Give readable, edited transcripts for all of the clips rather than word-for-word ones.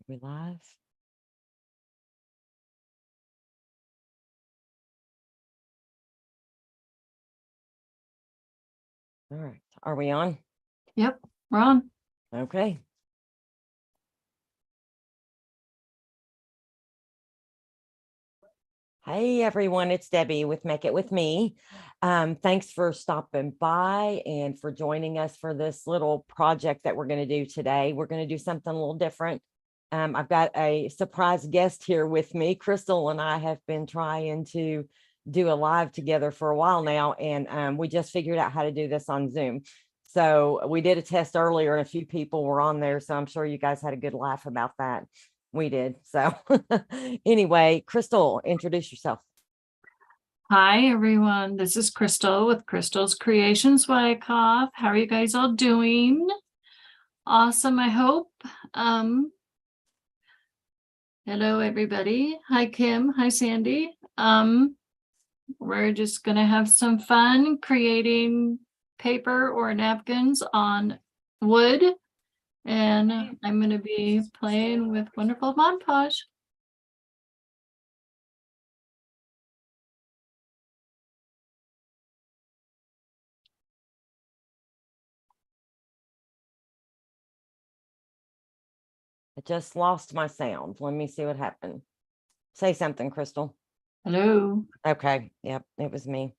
We live? All right. Are we on? Yep, we're on. Okay. Hey everyone, it's Debbie with Make It With Me. Thanks for stopping by and for joining us for this little project that we're going to do today. We're going to do something a little different. I've got a surprise guest here with me. Crystal and I have been trying to do a live together for a while now, and we just figured out how to do this on Zoom. So we did a test earlier and a few people were on there, so I'm sure you guys had a good laugh about that. We did. So anyway, Crystal, introduce yourself. Hi, everyone. This is Crystal with Crystal's Creations Wyckoff. How are you guys all doing? Awesome, I hope. Hello, everybody. Hi, Kim. Hi, Sandy. We're just going to have some fun creating paper or napkins on wood. And I'm going to be playing with wonderful Mod Podge. I just lost my sound. Let me see what happened. Say something, Crystal. Hello. Okay. Yep, it was me.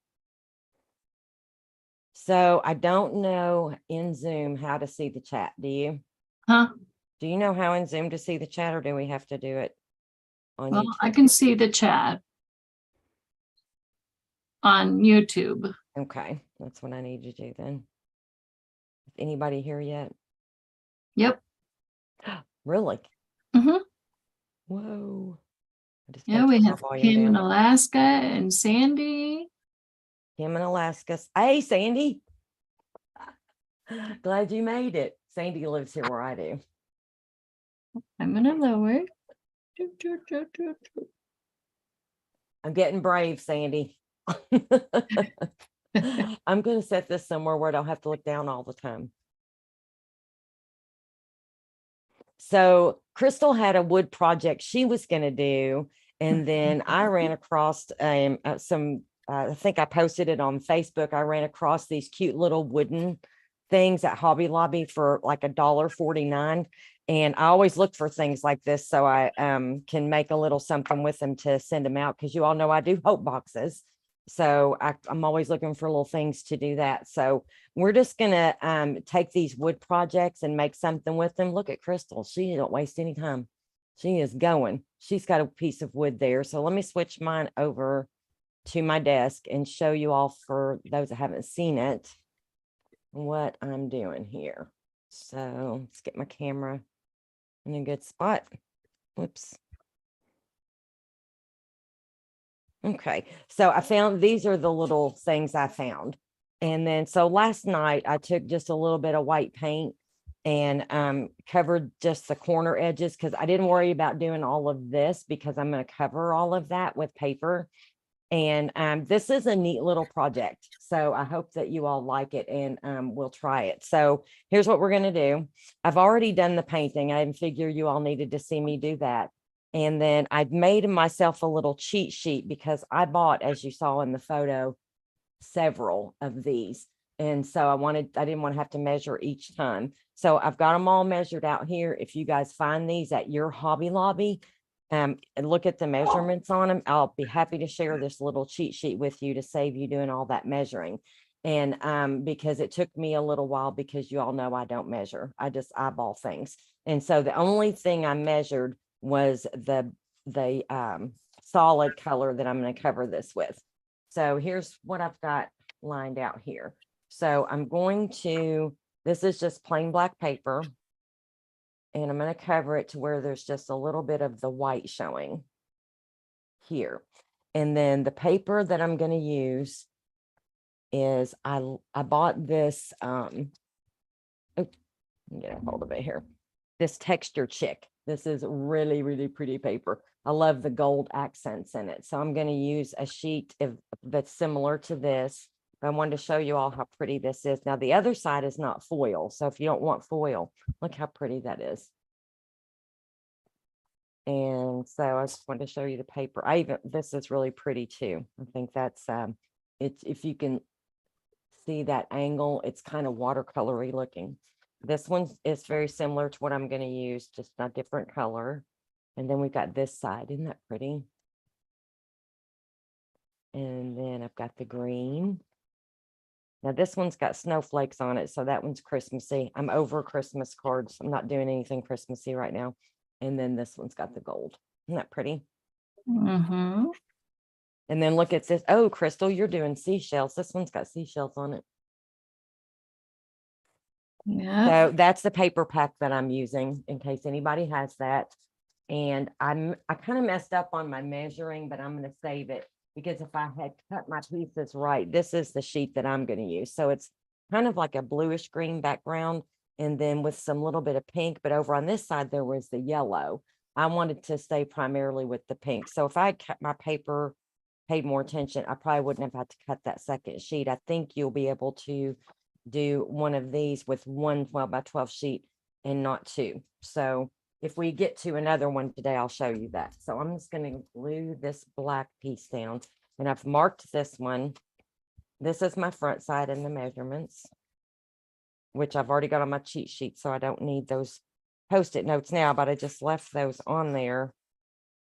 So I don't know in Zoom how to see the chat. Do you? Huh? Do you know how in Zoom to see the chat, or do we have to do it on Well, YouTube? I can see the chat on YouTube. Okay, that's what I need to do then. Is anybody here yet? Yep. Really? Mm-hmm. Whoa. I just Yeah, gotta we turn my have volume Kim in down. Alaska and Sandy. Kim in Alaska. Hey, Sandy. Glad you made it. Sandy lives here where I do. I'm gonna lower. I'm getting brave, Sandy. I'm going to set this somewhere where I don't have to look down all the time. So Crystal had a wood project she was going to do. And then I ran across I think I posted it on Facebook. I ran across these cute little wooden things at Hobby Lobby for like $1.49. And I always look for things like this so I can make a little something with them to send them out, because you all know I do hope boxes. So I'm always looking for little things to do that. So we're just gonna take these wood projects and make something with them. Look at Crystal. She don't waste any time. She is going. She's got a piece of wood there. So let me switch mine over to my desk and show you all, for those that haven't seen it, what I'm doing here. So let's get my camera in a good spot. Whoops. Okay, so I found these are the little things I found. And then so last night I took just a little bit of white paint and covered just the corner edges, because I didn't worry about doing all of this because I'm going to cover all of that with paper. And this is a neat little project. So I hope that you all like it, and we'll try it. So here's what we're going to do. I've already done the painting. I didn't figure you all needed to see me do that. And then I've made myself a little cheat sheet, because I bought, as you saw in the photo, several of these. And so I didn't want to have to measure each time. So I've got them all measured out here. If you guys find these at your Hobby Lobby, and look at the measurements on them, I'll be happy to share this little cheat sheet with you to save you doing all that measuring. And because it took me a little while, because you all know I don't measure, I just eyeball things. And so the only thing I measured was the solid color that I'm going to cover this with. So here's what I've got lined out here. So this is just plain black paper, and I'm going to cover it to where there's just a little bit of the white showing here. And then the paper that I'm going to use is, I bought this, get a hold of it here. This Texture Chick. This is really, really pretty paper. I love the gold accents in it. So I'm going to use a sheet that's similar to this. I wanted to show you all how pretty this is. Now the other side is not foil. So if you don't want foil, look how pretty that is. And so I just wanted to show you the paper. This is really pretty too. I think that's, it's, if you can see that angle, it's kind of watercolory looking. This one is very similar to what I'm going to use, just a different color. And then we've got this side. Isn't that pretty? And then I've got the green. Now this one's got snowflakes on it, so that one's Christmassy. I'm over Christmas cards. I'm not doing anything Christmassy right now. And then this one's got the gold. Isn't that pretty? Mm-hmm. And then look at this. Oh, Crystal, you're doing seashells. This one's got seashells on it. Yeah. So that's the paper pack that I'm using in case anybody has that. And I kind of messed up on my measuring, but I'm going to save it because if I had cut my pieces right, this is the sheet that I'm going to use. So it's kind of like a bluish green background and then with some little bit of pink, but over on this side, there was the yellow. I wanted to stay primarily with the pink. So if I had cut my paper, paid more attention, I probably wouldn't have had to cut that second sheet. I think you'll be able to do one of these with one 12 by 12 sheet and not two. So if we get to another one today, I'll show you that. So I'm just going to glue this black piece down and I've marked this one. This is my front side and the measurements, which I've already got on my cheat sheet. So I don't need those Post-it notes now, but I just left those on there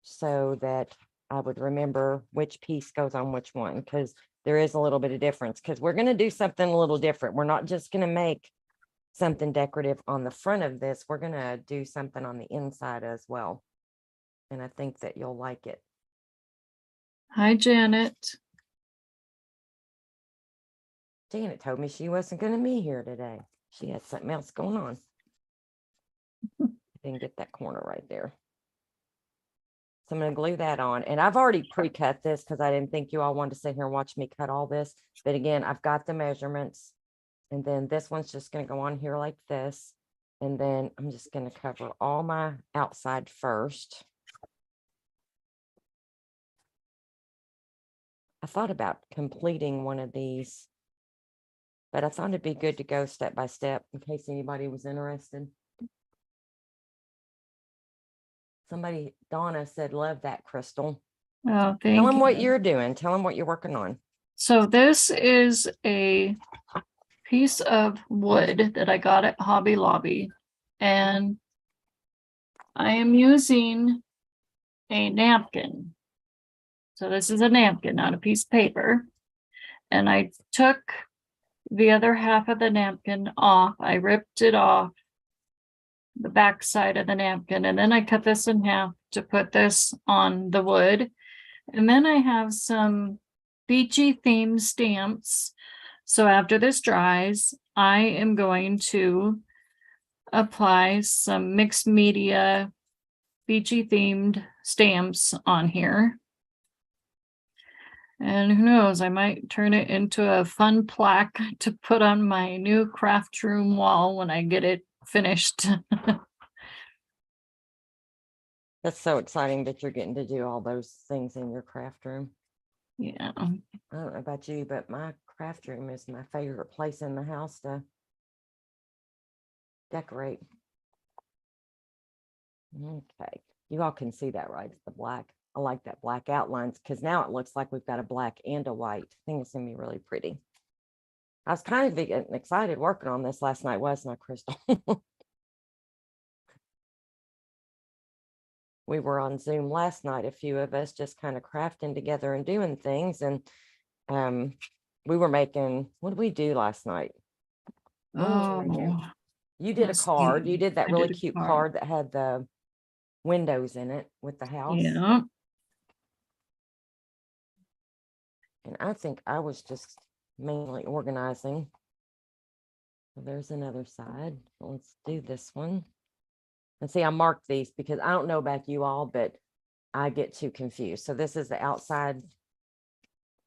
so that I would remember which piece goes on which one, because there is a little bit of difference, because we're going to do something a little different. We're not just going to make something decorative on the front of this. We're going to do something on the inside as well. And I think that you'll like it. Hi, Janet. Janet told me she wasn't going to be here today. She had something else going on. Didn't get that corner right there. So I'm going to glue that on. And I've already pre-cut this because I didn't think you all wanted to sit here and watch me cut all this. But again, I've got the measurements. And then this one's just going to go on here like this. And then I'm just going to cover all my outside first. I thought about completing one of these, but I thought it'd be good to go step by step in case anybody was interested. Somebody, Donna said, love that, Crystal. Oh, thank you. Tell them what you're doing. Tell them what you're working on. So this is a piece of wood that I got at Hobby Lobby, and I am using a napkin. So this is a napkin, not a piece of paper. And I took the other half of the napkin off. I ripped it off the back side of the napkin, and then I cut this in half to put this on the wood. And then I have some beachy themed stamps. So after this dries, I am going to apply some mixed media beachy themed stamps on here. And who knows, I might turn it into a fun plaque to put on my new craft room wall when I get it finished. That's so exciting that you're getting to do all those things in your craft room. Yeah. I don't know about you, but my craft room is my favorite place in the house to decorate. Okay, you all can see that, right? It's the black. I like that black outlines because now it looks like we've got a black and a white. I think it's gonna be really pretty. I was kind of excited working on this last night, wasn't I, Crystal? We were on Zoom last night, a few of us just kind of crafting together and doing things. And we were making, what did we do last night? Oh, You did a let's card. see. You did that I really did a cute card. card that had the windows in it with the house. Yeah. And I think I was just mainly organizing. So there's another side. Let's do this one. And see, I marked these because I don't know about you all, but I get too confused. So this is the outside.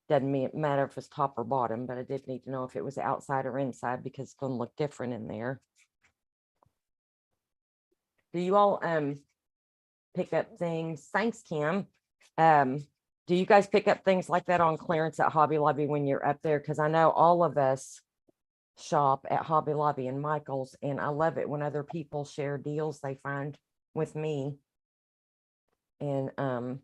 Doesn't matter if it's top or bottom, but I did need to know if it was outside or inside because it's going to look different in there. Do you all pick up things? Thanks, Kim. Do you guys pick up things like that on clearance at Hobby Lobby when you're up there? Because I know all of us shop at Hobby Lobby and Michael's, and I love it when other people share deals they find with me. And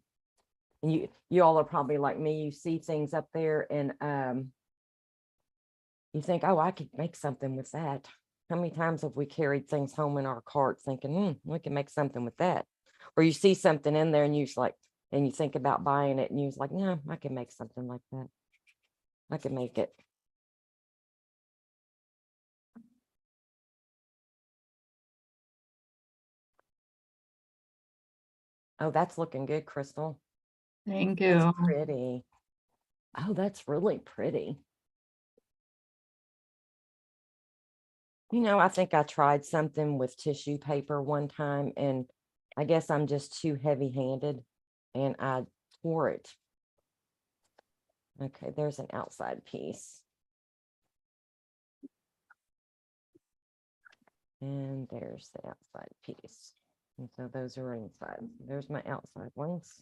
you all are probably like me, you see things up there and you think, oh, I could make something with that. How many times have we carried things home in our cart thinking, we can make something with that? Or you see something in there and you like, and you think about buying it and you're like, no, I can make something like that. I can make it. Oh, that's looking good, Crystal. Thank That's you. pretty. Oh, that's really pretty. I think I tried something with tissue paper one time and I guess I'm just too heavy-handed and I tore it. Okay, there's an outside piece. And there's the outside piece. And so those are inside. There's my outside ones.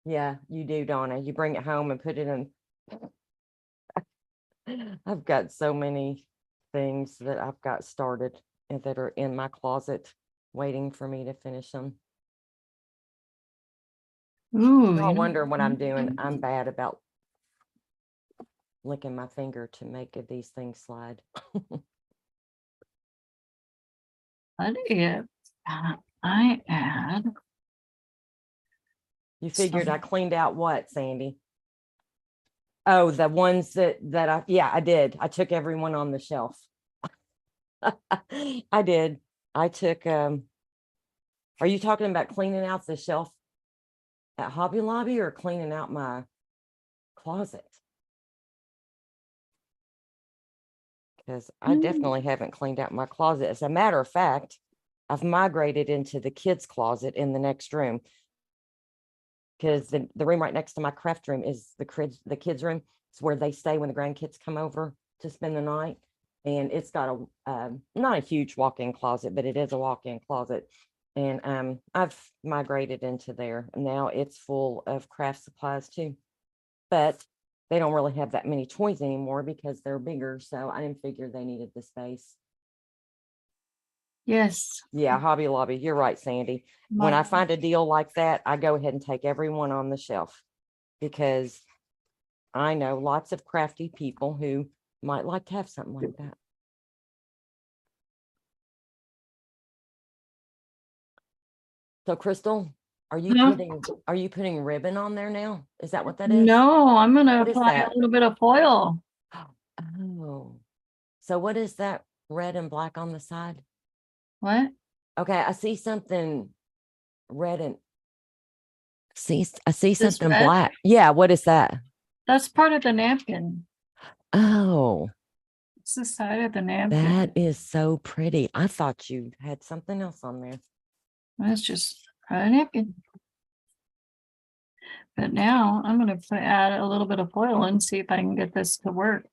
Yeah, you do, Donna. You bring it home and put it in. I've got so many things that I've got started and that are in my closet waiting for me to finish them. Ooh, I you wonder what I'm know, doing. I'm bad about licking my finger to make these things slide. what if I add You figured I some, cleaned out what, Sandy? Oh, the ones that I did. I took everyone on the shelf. I did. I took, are you talking about cleaning out the shelf at Hobby Lobby or cleaning out my closet? Because I definitely haven't cleaned out my closet. As a matter of fact, I've migrated into the kids' closet in the next room. Because the room right next to my craft room is the kids' room. It's where they stay when the grandkids come over to spend the night. And it's got not a huge walk-in closet, but it is a walk-in closet. And I've migrated into there. Now it's full of craft supplies too. But they don't really have that many toys anymore because they're bigger. So I didn't figure they needed the space. yes, Yeah, Hobby Lobby. You're right, Sandy. When I find a deal like that, I go ahead and take everyone on the shelf because I know lots of crafty people who might like to have something like that. So Crystal, are you No. putting ribbon on there now? Is that what that is? No, I'm gonna What is apply a that? little bit of foil. Oh, so what is that red and black on the side? What? Okay, I see something red and I see This something red? black. Yeah, what is that? That's part of the napkin. Oh, It's the side of the napkin. that is so pretty. I thought you had something else on there. That's just a napkin. But now I'm gonna add a little bit of foil and see if I can get this to work.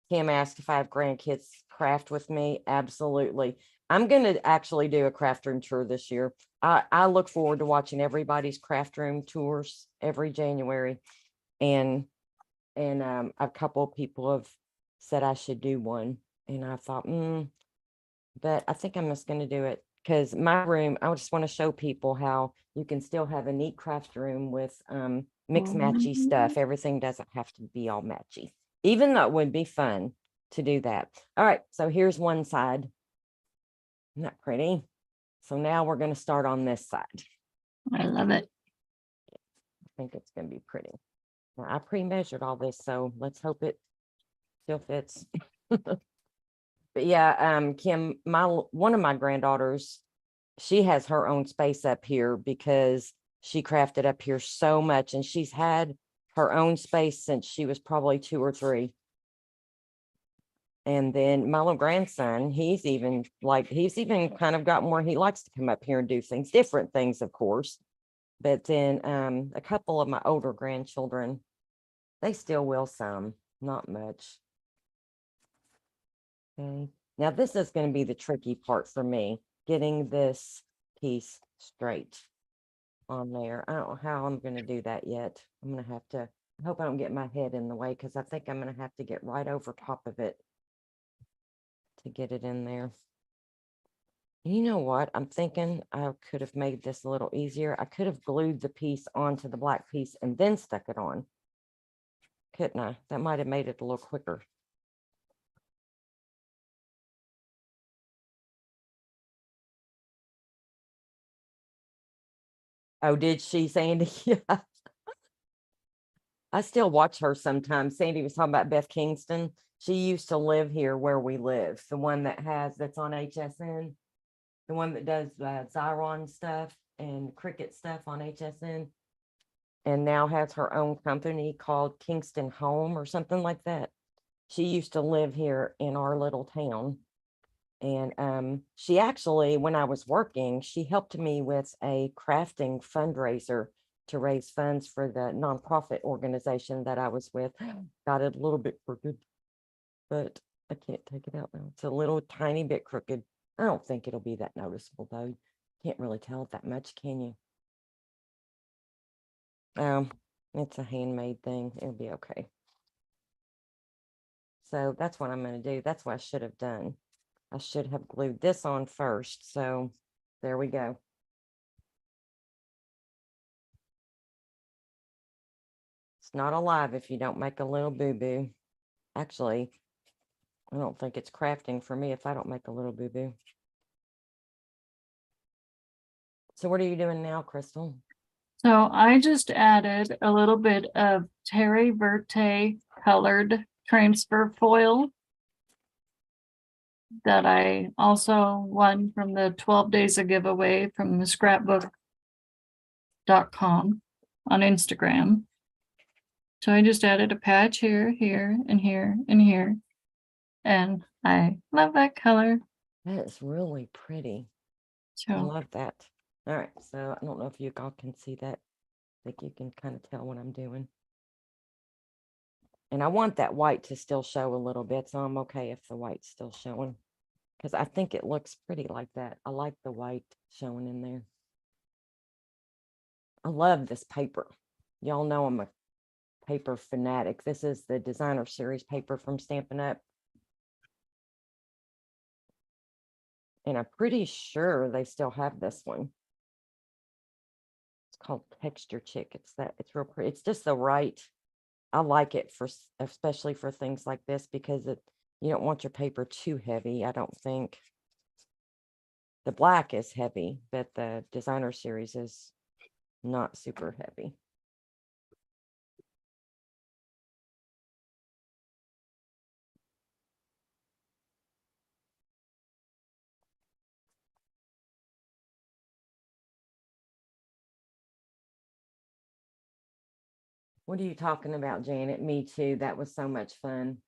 Kim asked if I have grandkids craft with me. Absolutely. I'm going to actually do a craft room tour this year. I look forward to watching everybody's craft room tours every January. And a couple of people have said I should do one. And I thought, but I think I'm just going to do it because my room, I just want to show people how you can still have a neat craft room with mix matchy stuff. Everything doesn't have to be all matchy, even though it would be fun to do that. All right, so here's one side. Isn't that pretty? So now we're going to start on this side. I love it. I think it's going to be pretty. Now, I pre-measured all this, so let's hope it still fits. But yeah, Kim, one of my granddaughters, she has her own space up here because she crafted up here so much, and she's had her own space since she was probably 2 or 3. And then my little grandson, he's even kind of gotten where he likes to come up here and do things, different things, of course. But then a couple of my older grandchildren, they still will some, not much. Okay. Now this is going to be the tricky part for me, getting this piece straight on there. I don't know how I'm going to do that yet. I'm going to have to I hope I don't get my head in the way because I think I'm going to have to get right over top of it to get it in there. You know what? I'm thinking I could have made this a little easier. I could have glued the piece onto the black piece and then stuck it on. Couldn't I? That might have made it a little quicker. Oh, did she, Sandy? Yeah. I still watch her sometimes. Sandy was talking about Beth Kingston. She used to live here where we live. The one that's on HSN, the one that does Zyron stuff and Cricket stuff on HSN, and now has her own company called Kingston Home or something like that. She used to live here in our little town. And she actually, when I was working, she helped me with a crafting fundraiser to raise funds for the nonprofit organization that I was with. Got it a little bit crooked, but I can't take it out now. It's a little tiny bit crooked. I don't think it'll be that noticeable though. Can't really tell it that much, can you? It's a handmade thing. It'll be okay. So that's what I'm going to do. That's what I should have done. I should have glued this on first. So there we go. It's not alive if you don't make a little boo-boo. Actually, I don't think it's crafting for me if I don't make a little boo-boo. So what are you doing now, Crystal? So I just added a little bit of Terry Verte colored transfer foil that I also won from the 12 days of giveaway from the scrapbook.com on Instagram. So I just added a patch here, here, and here, and here. And I love that color. That is really pretty. I So love that. All right, so I don't know if you all can see that. I think you can kind of tell what I'm doing. And I want that white to still show a little bit, so I'm okay if the white's still showing. Because I think it looks pretty like that. I like the white showing in there. I love this paper. Y'all know I'm a paper fanatic. This is the designer series paper from Stampin' Up. And I'm pretty sure they still have this one. It's called Texture Chick. It's real pretty. It's just the right. I like it especially for things like this because you don't want your paper too heavy. I don't think the black is heavy, but the designer series is not super heavy. What are you talking about, Janet? Me too. That was so much fun.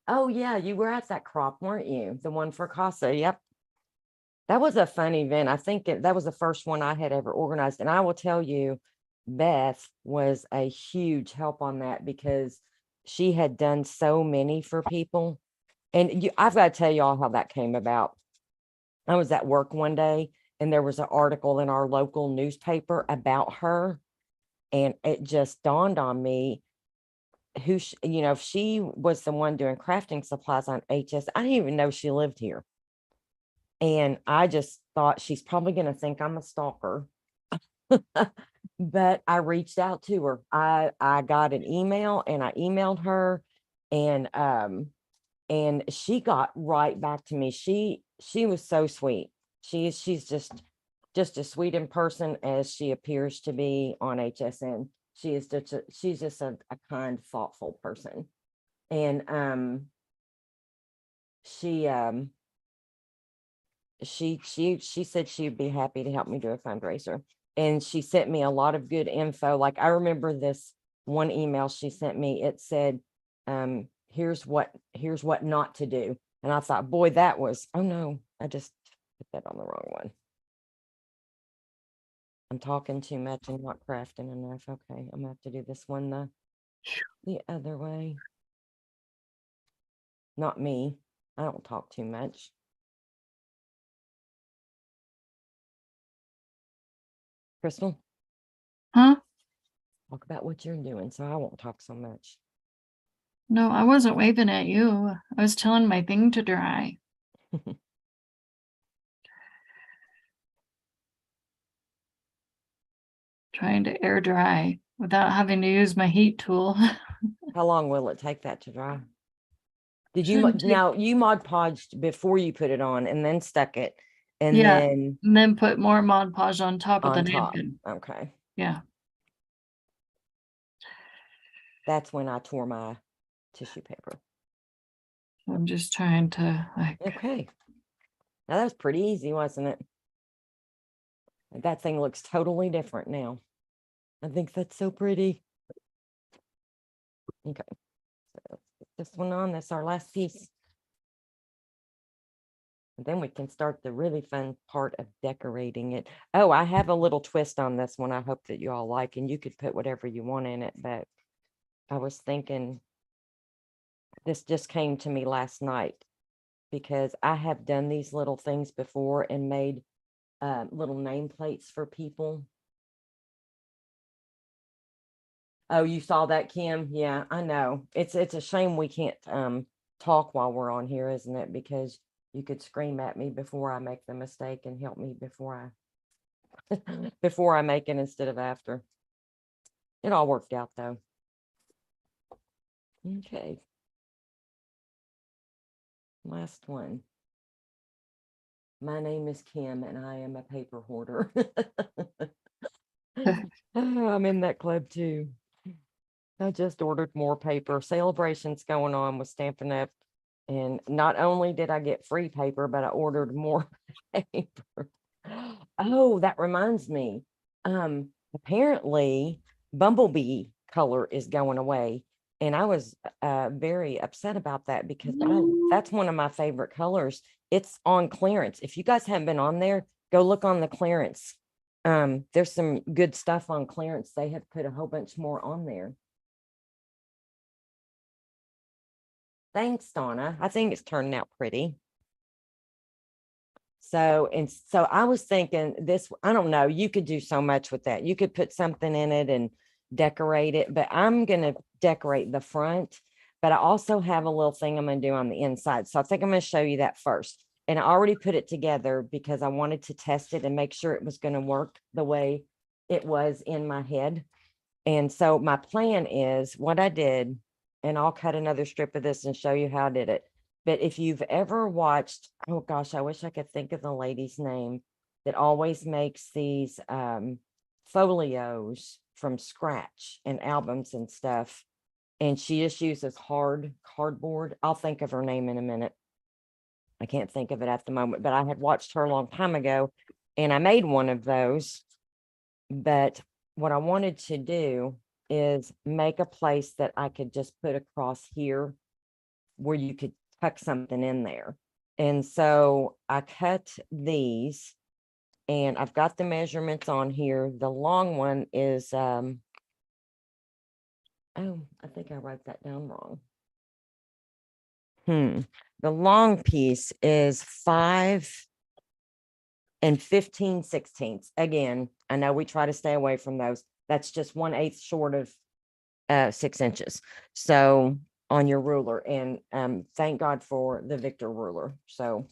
Oh yeah, you were at that crop, weren't you? The one for CASA. Yep. That was a fun event. I think that was the first one I had ever organized. And I will tell you, Beth was a huge help on that because she had done so many for people. And I've got to tell y'all how that came about. I was at work one day and there was an article in our local newspaper about her. And it just dawned on me if she was the one doing crafting supplies on HS. I didn't even know she lived here. And I just thought she's probably going to think I'm a stalker. But I reached out to her. I got an email and I emailed her and she got right back to me. She was so sweet. She's just as sweet in person as she appears to be on HSN. She's just a kind, thoughtful person. And she said she'd be happy to help me do a fundraiser. And she sent me a lot of good info. Like I remember this one email she sent me. It said, here's what not to do. And I thought, boy, oh no, I just put that on the wrong one. I'm talking too much and not crafting enough. Okay, I'm gonna have to do this one the other way. Not me. I don't talk too much. Crystal? huh? talk about what you're doing, so I won't talk so much. No, I wasn't waving at you. I was telling my thing to dry. Trying to air dry without having to use my heat tool. How long will it take that to dry? Did you, Shouldn't take- now you Mod Podged before you put it on and then stuck it and Yeah. then And then put more Mod Podge on top of the on top? napkin. Okay. Yeah. That's when I tore my tissue paper. I'm just trying to like, Okay. Now that was pretty easy, wasn't it? That thing looks totally different now. I think that's so pretty. Okay. So let's get this one on. That's our last piece. And then we can start the really fun part of decorating it. Oh, I have a little twist on this one. I hope that you all like, and you could put whatever you want in it, but I was thinking this just came to me last night because I have done these little things before and made little nameplates for people. Oh, you saw that, Kim? Yeah, I know. It's a shame we can't talk while we're on here, isn't it? Because you could scream at me before I make the mistake and help me before I before I make it instead of after. It all worked out though. Okay. Last one. My name is Kim and I am a paper hoarder. I'm in that club too. I just ordered more paper. Celebrations going on with Stampin' Up. And not only did I get free paper, but I ordered more paper. Oh, that reminds me. Apparently Bumblebee color is going away. And I was very upset about that because that's one of my favorite colors. It's on clearance. If you guys haven't been on there, go look on the clearance. There's some good stuff on clearance. They have put a whole bunch more on there. Thanks, Donna. I think it's turning out pretty. So, and so I was thinking this, I don't know, you could do so much with that. You could put something in it and decorate it, but I'm going to decorate the front, but I also have a little thing I'm going to do on the inside. So I think I'm going to show you that first. And I already put it together because I wanted to test it and make sure it was going to work the way it was in my head. And so my plan is what I did, and I'll cut another strip of this and show you how I did it. But if you've ever watched, oh gosh, I wish I could think of the lady's name that always makes these folios from scratch and albums and stuff. And she just uses hard cardboard. I'll think of her name in a minute. I can't think of it at the moment, but I had watched her a long time ago and I made one of those. But what I wanted to do is make a place that I could just put across here where you could tuck something in there. And so I cut these and I've got the measurements on here. The long one is, oh, I think I wrote that down wrong. The long piece is 5 15/16. Again, I know we try to stay away from those. That's just 1/8 short of 6 inches. So on your ruler, and thank God for the Victor ruler. So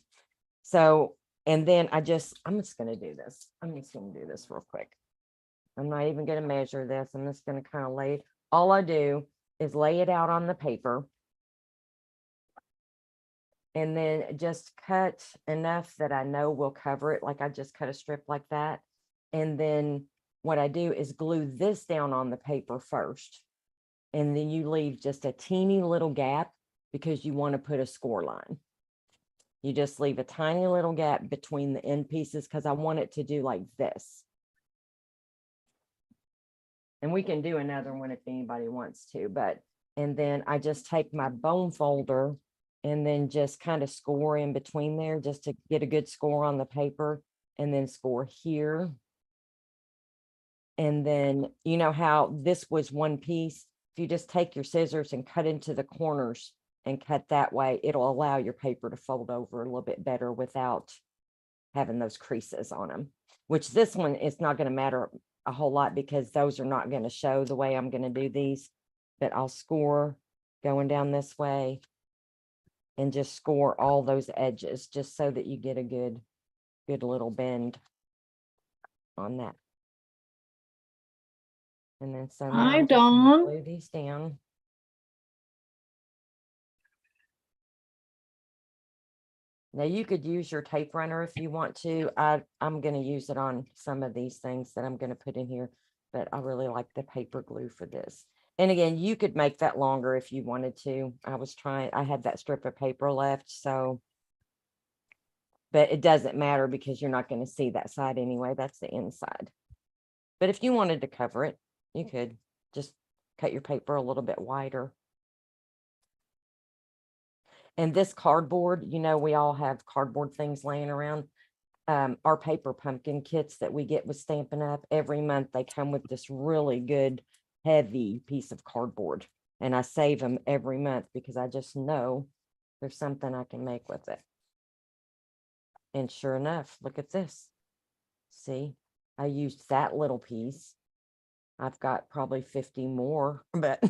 and then I'm just gonna do this. I'm just gonna do this real quick. I'm not even gonna measure this. I'm just gonna kind of lay it. All I do is lay it out on the paper. And then just cut enough that I know will cover it. Like I just cut a strip like that. And then what I do is glue this down on the paper first. And then you leave just a teeny little gap because you want to put a score line. You just leave a tiny little gap between the end pieces because I want it to do like this. And we can do another one if anybody wants to, but, and then I just take my bone folder and then just kind of score in between there just to get a good score on the paper and then score here. And then, you know how this was one piece, if you just take your scissors and cut into the corners and cut that way, it'll allow your paper to fold over a little bit better without having those creases on them, which this one is not going to matter a whole lot because those are not going to show the way I'm going to do these, but I'll score going down this way and just score all those edges just so that you get a good little bend on that. And then so now Hi, I'm just gonna Dawn. glue these down. Now you could use your tape runner if you want to. I'm going to use it on some of these things that I'm going to put in here, but I really like the paper glue for this. And again, you could make that longer if you wanted to. I had that strip of paper left, so, but it doesn't matter because you're not going to see that side anyway. That's the inside. But if you wanted to cover it, you could just cut your paper a little bit wider. And this cardboard, you know, we all have cardboard things laying around. Our paper pumpkin kits that we get with Stampin' Up! Every month, they come with this really good, heavy piece of cardboard. And I save them every month because I just know there's something I can make with it. And sure enough, look at this. See, I used that little piece. I've got probably 50 more, but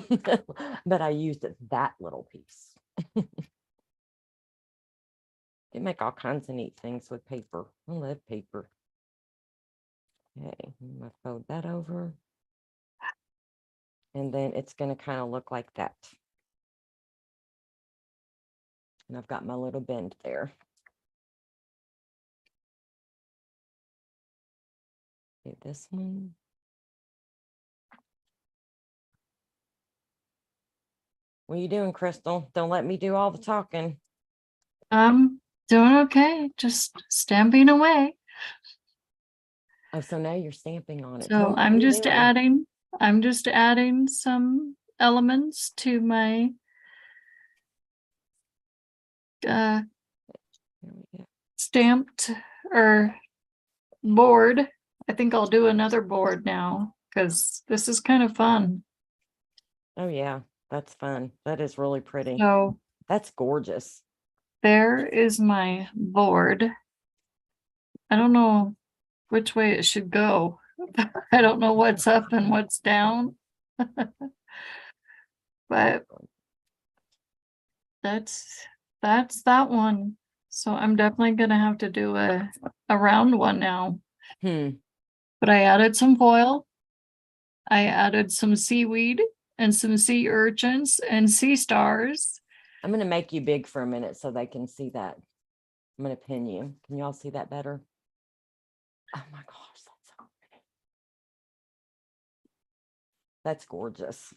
but I used that little piece. You make all kinds of neat things with paper. I love paper. Okay, I'm gonna fold that over. And then it's gonna kind of look like that. And I've got my little bend there. Okay, this one. What are you doing, Crystal? Don't let me do all the talking. Doing okay, just stamping away. Oh, so now you're stamping on it. So Tell me what I'm you're just doing. adding some elements to my There we go. stamped or board. I think I'll do another board now because this is kind of fun. Oh yeah, that's fun. That is really pretty. So That's gorgeous. there is my board. I don't know which way it should go. I don't know what's up and what's down. But that's that one. So I'm definitely gonna have to do a round one now. But I added some foil. I added some seaweed and some sea urchins and sea stars. I'm gonna make you big for a minute so they can see that. I'm gonna pin you. Can y'all see that better? Oh my gosh, that's so pretty. That's gorgeous.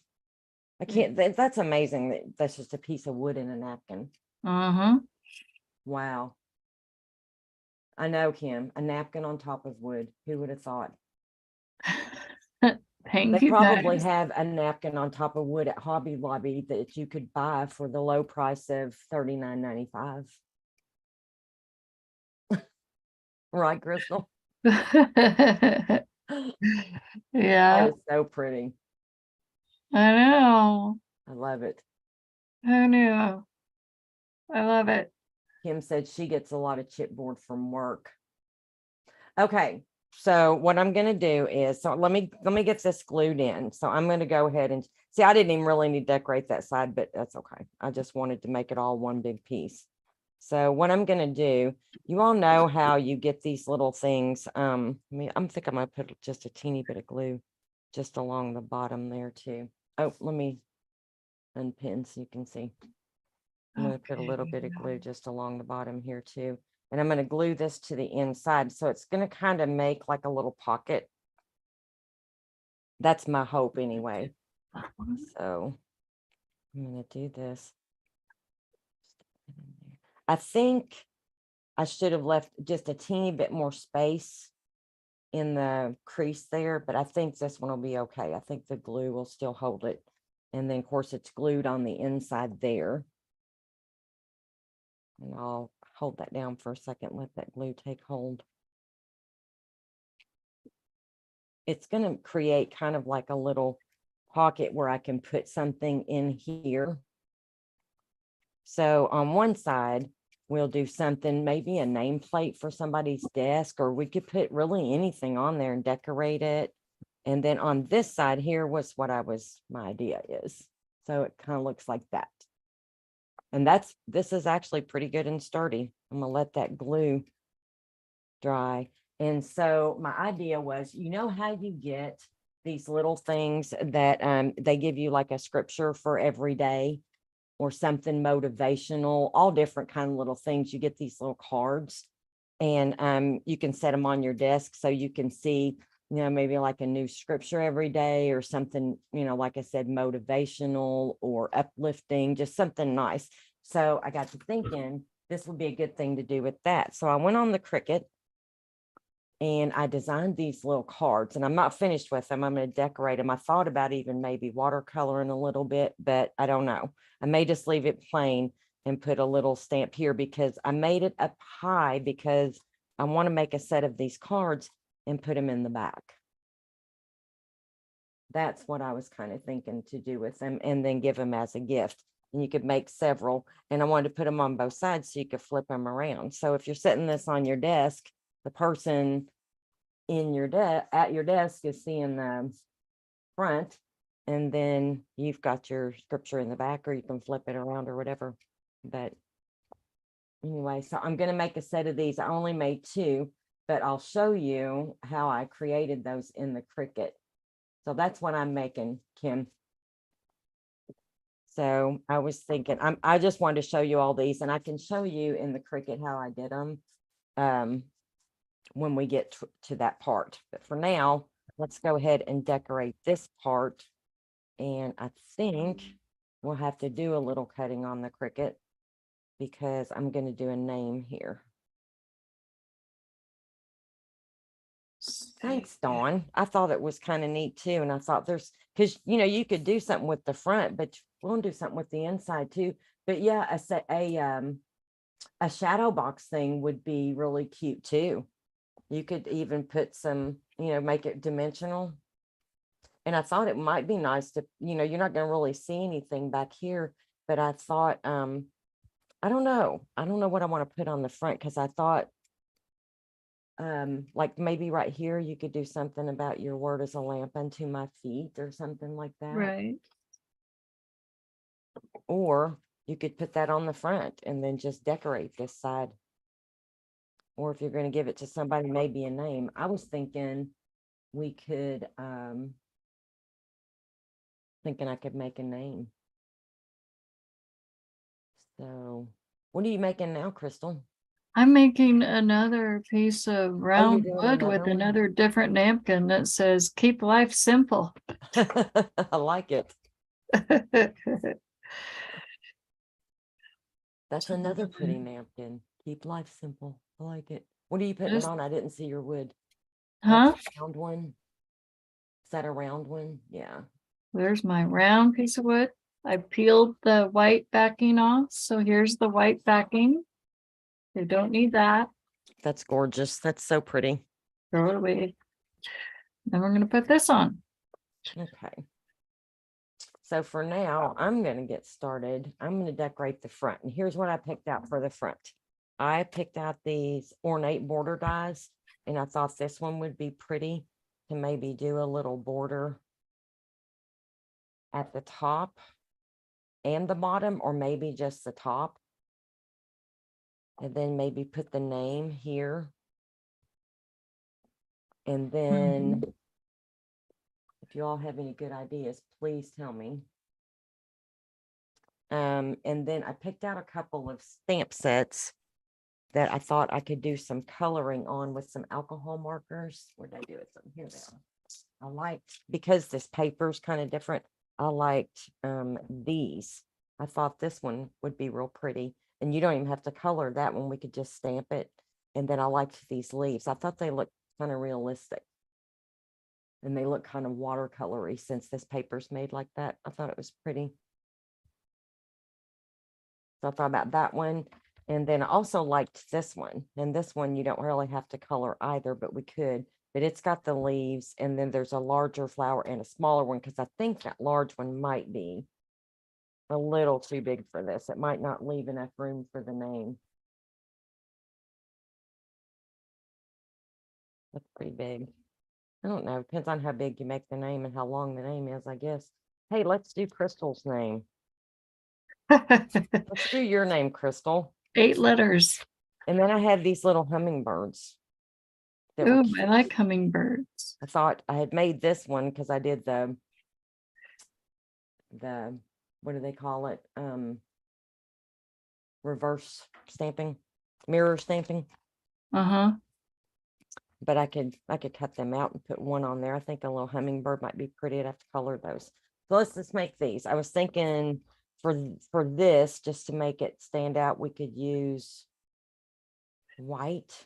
I can't, that's amazing that that's just a piece of wood in a napkin. Uh-huh. Wow. I know, Kim, a napkin on top of wood. Who would have thought? Thank They you probably guys. have a napkin on top of wood at Hobby Lobby that you could buy for the low price of $39.95. Right, Crystal? That Yeah, is so pretty. I know. I love it. I know. I love it. Kim said she gets a lot of chipboard from work. Okay, so what I'm gonna do is, so let me get this glued in. So I'm gonna go ahead and see, I didn't even really need to decorate that side, but that's okay. I just wanted to make it all one big piece. So what I'm gonna do, you all know how you get these little things. I mean, I'm thinking I'm gonna put just a teeny bit of glue just along the bottom there too. Oh, let me unpin so you can see. I'm going to put a little bit of glue just along the bottom here too. And I'm going to glue this to the inside. So it's going to kind of make like a little pocket. That's my hope anyway. So I'm going to do this. I think I should have left just a teeny bit more space in the crease there, but I think this one will be okay. I think the glue will still hold it. And then of course it's glued on the inside there. And I'll hold that down for a second, let that glue take hold. It's going to create kind of like a little pocket where I can put something in here. So on one side, we'll do something, maybe a nameplate for somebody's desk, or we could put really anything on there and decorate it. And then on this side here was what my idea is. So it kind of looks like that. And this is actually pretty good and sturdy. I'm gonna let that glue dry. And so my idea was, you know how you get these little things that they give you like a scripture for every day or something motivational, all different kind of little things. You get these little cards and you can set them on your desk so you can see, maybe like a new scripture every day or something, like I said, motivational or uplifting, just something nice. So I got to thinking this would be a good thing to do with that. So I went on the Cricut and I designed these little cards, and I'm not finished with them. I'm going to decorate them. I thought about even maybe watercoloring a little bit, but I don't know. I may just leave it plain and put a little stamp here because I made it up high because I want to make a set of these cards and put them in the back. That's what I was kind of thinking to do with them, and then give them as a gift. And you could make several, and I wanted to put them on both sides so you could flip them around. So if you're setting this on your desk, the person in your at your desk is seeing the front, and then you've got your scripture in the back, or you can flip it around or whatever. But anyway, so I'm going to make a set of these. I only made 2, but I'll show you how I created those in the Cricut. So that's what I'm making, Kim. So I was thinking, I just wanted to show you all these, and I can show you in the Cricut how I did them when we get to that part. But for now, let's go ahead and decorate this part. And I think we'll have to do a little cutting on the Cricut because I'm going to do a name here. Thanks, Dawn. I thought it was kind of neat too. And I thought because you could do something with the front, but we'll do something with the inside too. But yeah, a shadow box thing would be really cute too. You could even put some, make it dimensional. And I thought it might be nice to, you're not going to really see anything back here, but I thought, I don't know what I want to put on the front, because I thought, like maybe right here, you could do something about your word as a lamp unto my feet or something like that. Right. Or you could put that on the front and then just decorate this side. Or if you're going to give it to somebody, maybe a name. I was thinking we could, thinking I could make a name. So what are you making now, Crystal? I'm making another piece of round doing wood another with one? another different napkin that says keep life simple. I like it. That's another pretty napkin. Keep life simple. I like it. What are you putting it on? I didn't see your wood. Huh? That's a round one. Is that a round one? Yeah. There's my round piece of wood. I peeled the white backing off, so here's the white backing. You don't need that. That's gorgeous. That's so pretty. Throw it away. Then we're going to put this on. Okay. So for now, I'm going to get started. I'm going to decorate the front. And here's what I picked out for the front. I picked out these ornate border dies, and I thought this one would be pretty to maybe do a little border at the top and the bottom, or maybe just the top. And then maybe put the name here. And then if you all have any good ideas, please tell me. And then I picked out a couple of stamp sets that I thought I could do some coloring on with some alcohol markers. Where'd I do it? Here they are. I liked, because this paper is kind of different, I liked these. I thought this one would be real pretty. And you don't even have to color that one. We could just stamp it. And then I liked these leaves. I thought they looked kind of realistic. And they look kind of watercolory since this paper's made like that. I thought it was pretty. So I thought about that one. And then I also liked this one. And this one, you don't really have to color either, but we could. But it's got the leaves, and then there's a larger flower and a smaller one, because I think that large one might be a little too big for this. It might not leave enough room for the name. That's pretty big. I don't know. Depends on how big you make the name and how long the name is, I guess. Hey, let's do Crystal's name. Let's do your name, Crystal. 8 letters. And then I had these little hummingbirds. that were Ooh, I cute. like hummingbirds. I thought I had made this one because I did the what do they call it? Reverse stamping, mirror stamping. Uh-huh. But I could cut them out and put one on there. I think a little hummingbird might be pretty. I'd have to color those. So let's just make these. I was thinking for this, just to make it stand out, we could use white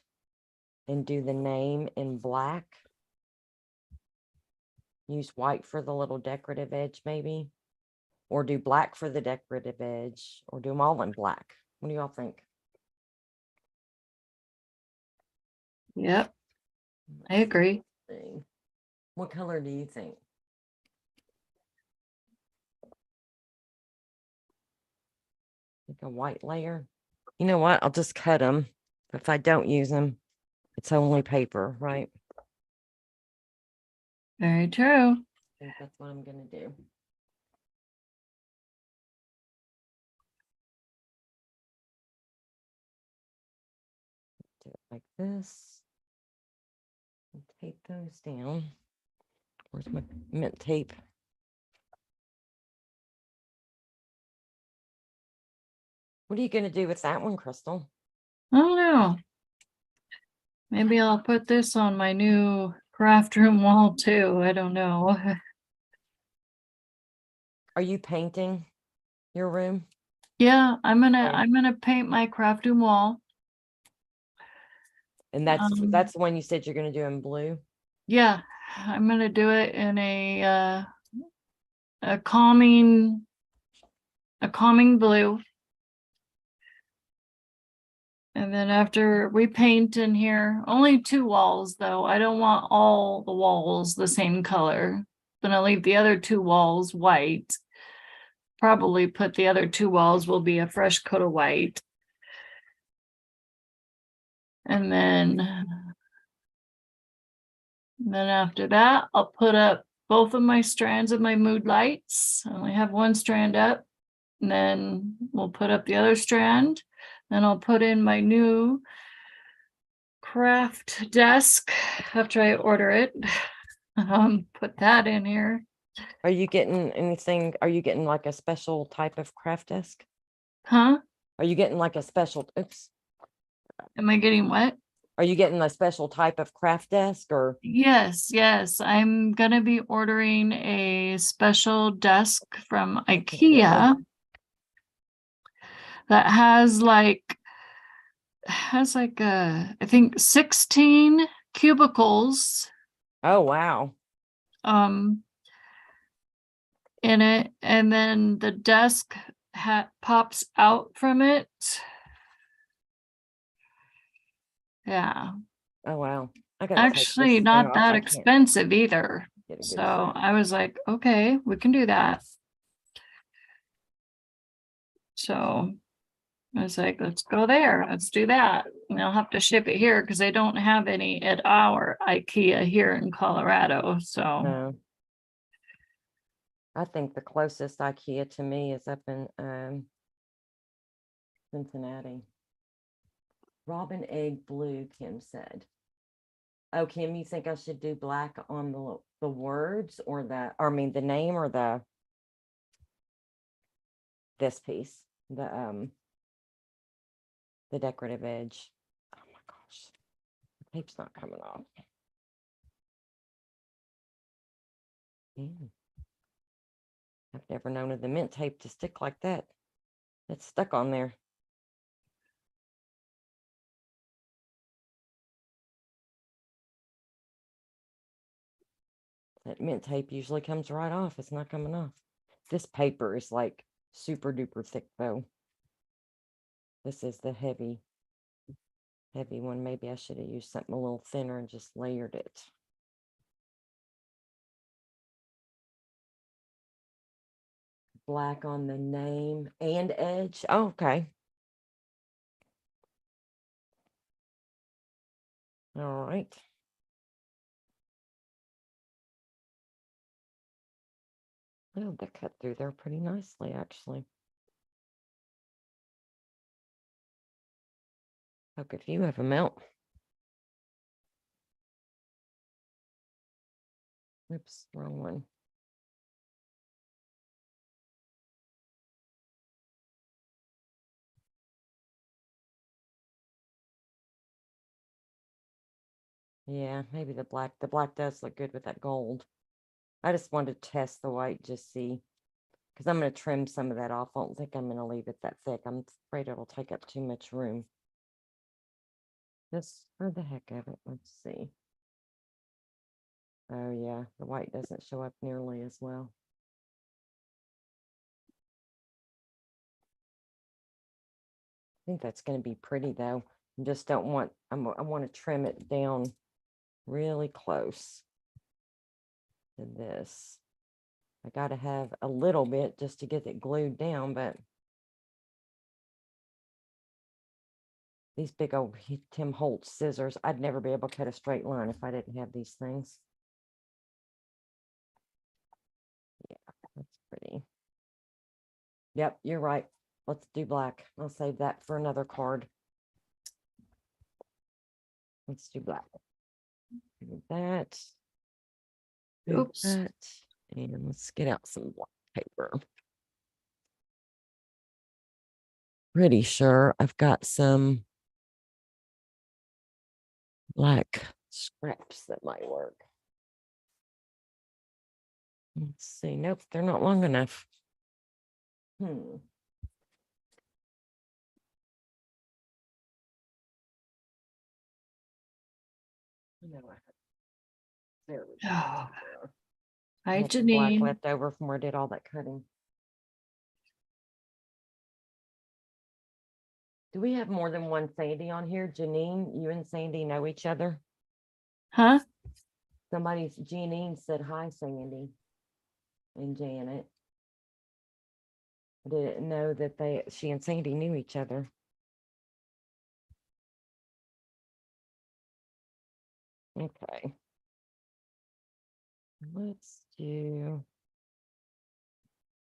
and do the name in black. Use white for the little decorative edge, maybe, or do black for the decorative edge, or do them all in black. What do y'all think? Yep, I agree. What color do you think? Like a white layer? You know what? I'll just cut them. If I don't use them, it's only paper, right? Very true. I think that's what I'm gonna do. Do it like this. And tape those down. Where's my mint tape? What are you gonna do with that one, Crystal? I don't know. Maybe I'll put this on my new craft room wall too. I don't know. Are you painting your room? Yeah, I'm Okay. gonna paint my craft room wall. And that's Um, the one you said you're gonna do in blue. Yeah, I'm gonna do it in a calming blue. And then after we paint in here, only 2 walls though. I don't want all the walls the same color. Gonna leave the other 2 walls white. Probably put the other 2 walls will be a fresh coat of white. And then after that, I'll put up both of my strands of my mood lights. I only have 1 strand up. And then we'll put up the other strand. Then I'll put in my new craft desk after I order it. Put that in here. Are you getting anything? Are you getting like a special type of craft desk? Huh? Are you getting like a special, oops, Am I getting what? are you getting a special type of craft desk or? Yes. I'm gonna be ordering a special desk from Okay. IKEA that has like I think 16 cubicles Oh, wow. In it, and then the desk pops out from it. Yeah, Oh, wow. I gotta take actually this thing not off. that I can't expensive either. get a good So shot. I was like, okay, we can do that. So I was like, let's go there. Let's do that. And I'll have to ship it here because they don't have any at our IKEA here in Colorado. So No. I think the closest IKEA to me is up in Cincinnati. Robin egg blue, Kim said. Oh, Kim, you think I should do black on the words or the name or this piece, the decorative edge. Oh my gosh, the tape's not coming off. I've never known of the mint tape to stick like that. It's stuck on there. That mint tape usually comes right off. It's not coming off. This paper is like super duper thick though. This is the heavy one. Maybe I should have used something a little thinner and just layered it. Black on the name and edge. Oh, okay. All right. Oh, that cut through there pretty nicely, actually. How could you have a melt? Oops, wrong one. Yeah, maybe the black does look good with that gold. I just wanted to test the white, just see, because I'm going to trim some of that off. I don't think I'm going to leave it that thick. I'm afraid it'll take up too much room. Just for the heck of it, let's see. Oh yeah, the white doesn't show up nearly as well. I think that's going to be pretty though. I just don't want, I want to trim it down really close to this. I got to have a little bit just to get it glued down, but these big old Tim Holtz scissors, I'd never be able to cut a straight line if I didn't have these things. Yeah, that's pretty. Yep, you're right. Let's do black. I'll save that for another card. Let's do black. Do that. Do Oops. that. And let's get out some black paper. Pretty sure I've got some black scraps that might work. Let's see. Nope, they're not long enough. Hmm. No, there we go. Oh. I Hi, had some black Janine. left over from where I did all that cutting. Do we have more than one Sandy on here? Janine, you and Sandy know each other? Huh? Somebody's Janine said hi, Sandy and Janet. I didn't know that she and Sandy knew each other. Okay. Let's do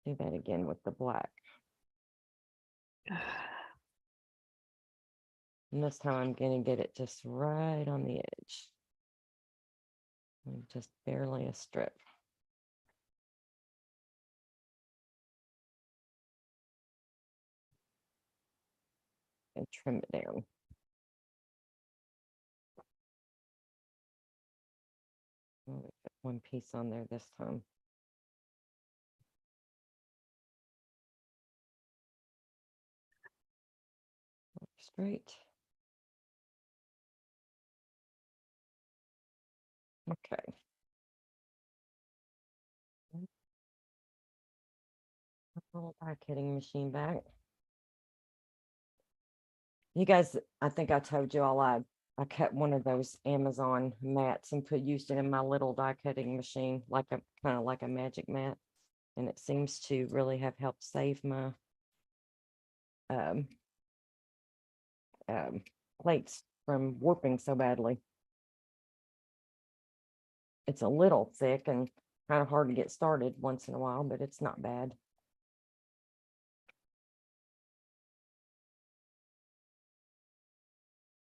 that again with the black. And this time I'm going to get it just right on the edge. And just barely a strip. And trim it down. I'll put one piece on there this time. Straight. Okay. Little die cutting machine back. You guys, I think I told you all I cut one of those Amazon mats and used it in my little die cutting machine, like a kind of like a magic mat. And it seems to really have helped save my um, plates from warping so badly. It's a little thick and kind of hard to get started once in a while, but it's not bad.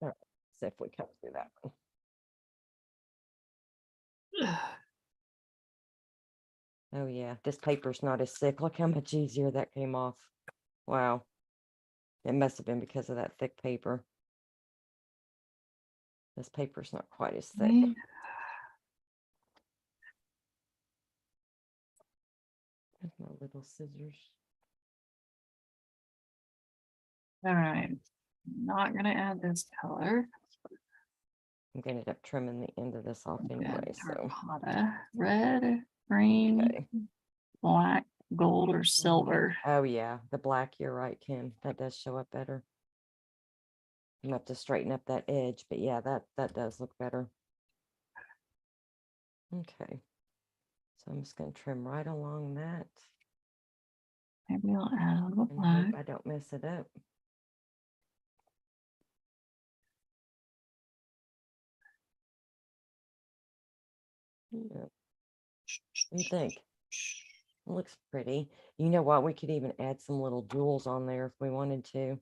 All right, see if we cut through that one. Oh yeah, this paper's not as thick. Look how much easier that came off. Wow. It must have been because of that thick paper. This paper's not quite as thick. Okay. There's my little scissors. All right. Not gonna add this color. I'm going to end up trimming the end of this off anyway. So Terracotta, red, green, okay. black, gold, or silver. Oh yeah, the black. You're right, Kim. That does show up better. I'm gonna have to straighten up that edge, but yeah, that does look better. Okay, so I'm just gonna trim right along that. Maybe I'll add a little And black. hope I don't mess it up. Yeah. What do you think? Looks pretty. You know what? We could even add some little jewels on there if we wanted to.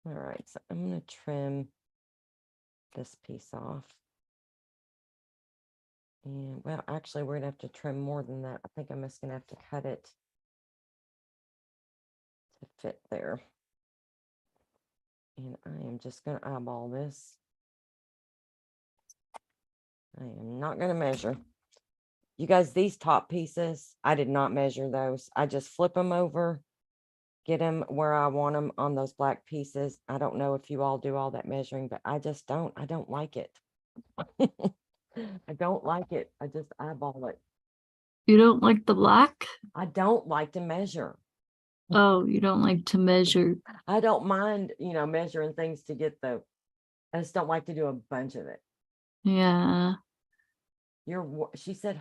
All right, so I'm going to trim this piece off. And well, actually, we're gonna have to trim more than that. I think I'm just gonna have to cut it to fit there. And I am just gonna eyeball this. I am not gonna measure. You guys, these top pieces, I did not measure those. I just flip them over, get them where I want them on those black pieces. I don't know if you all do all that measuring, but I just don't. I don't like it. I don't like it. I just eyeball it. You don't like the black? I don't like to measure. Oh, you don't like to measure. I don't mind, measuring things to get I just don't like to do a bunch of it. Yeah. She said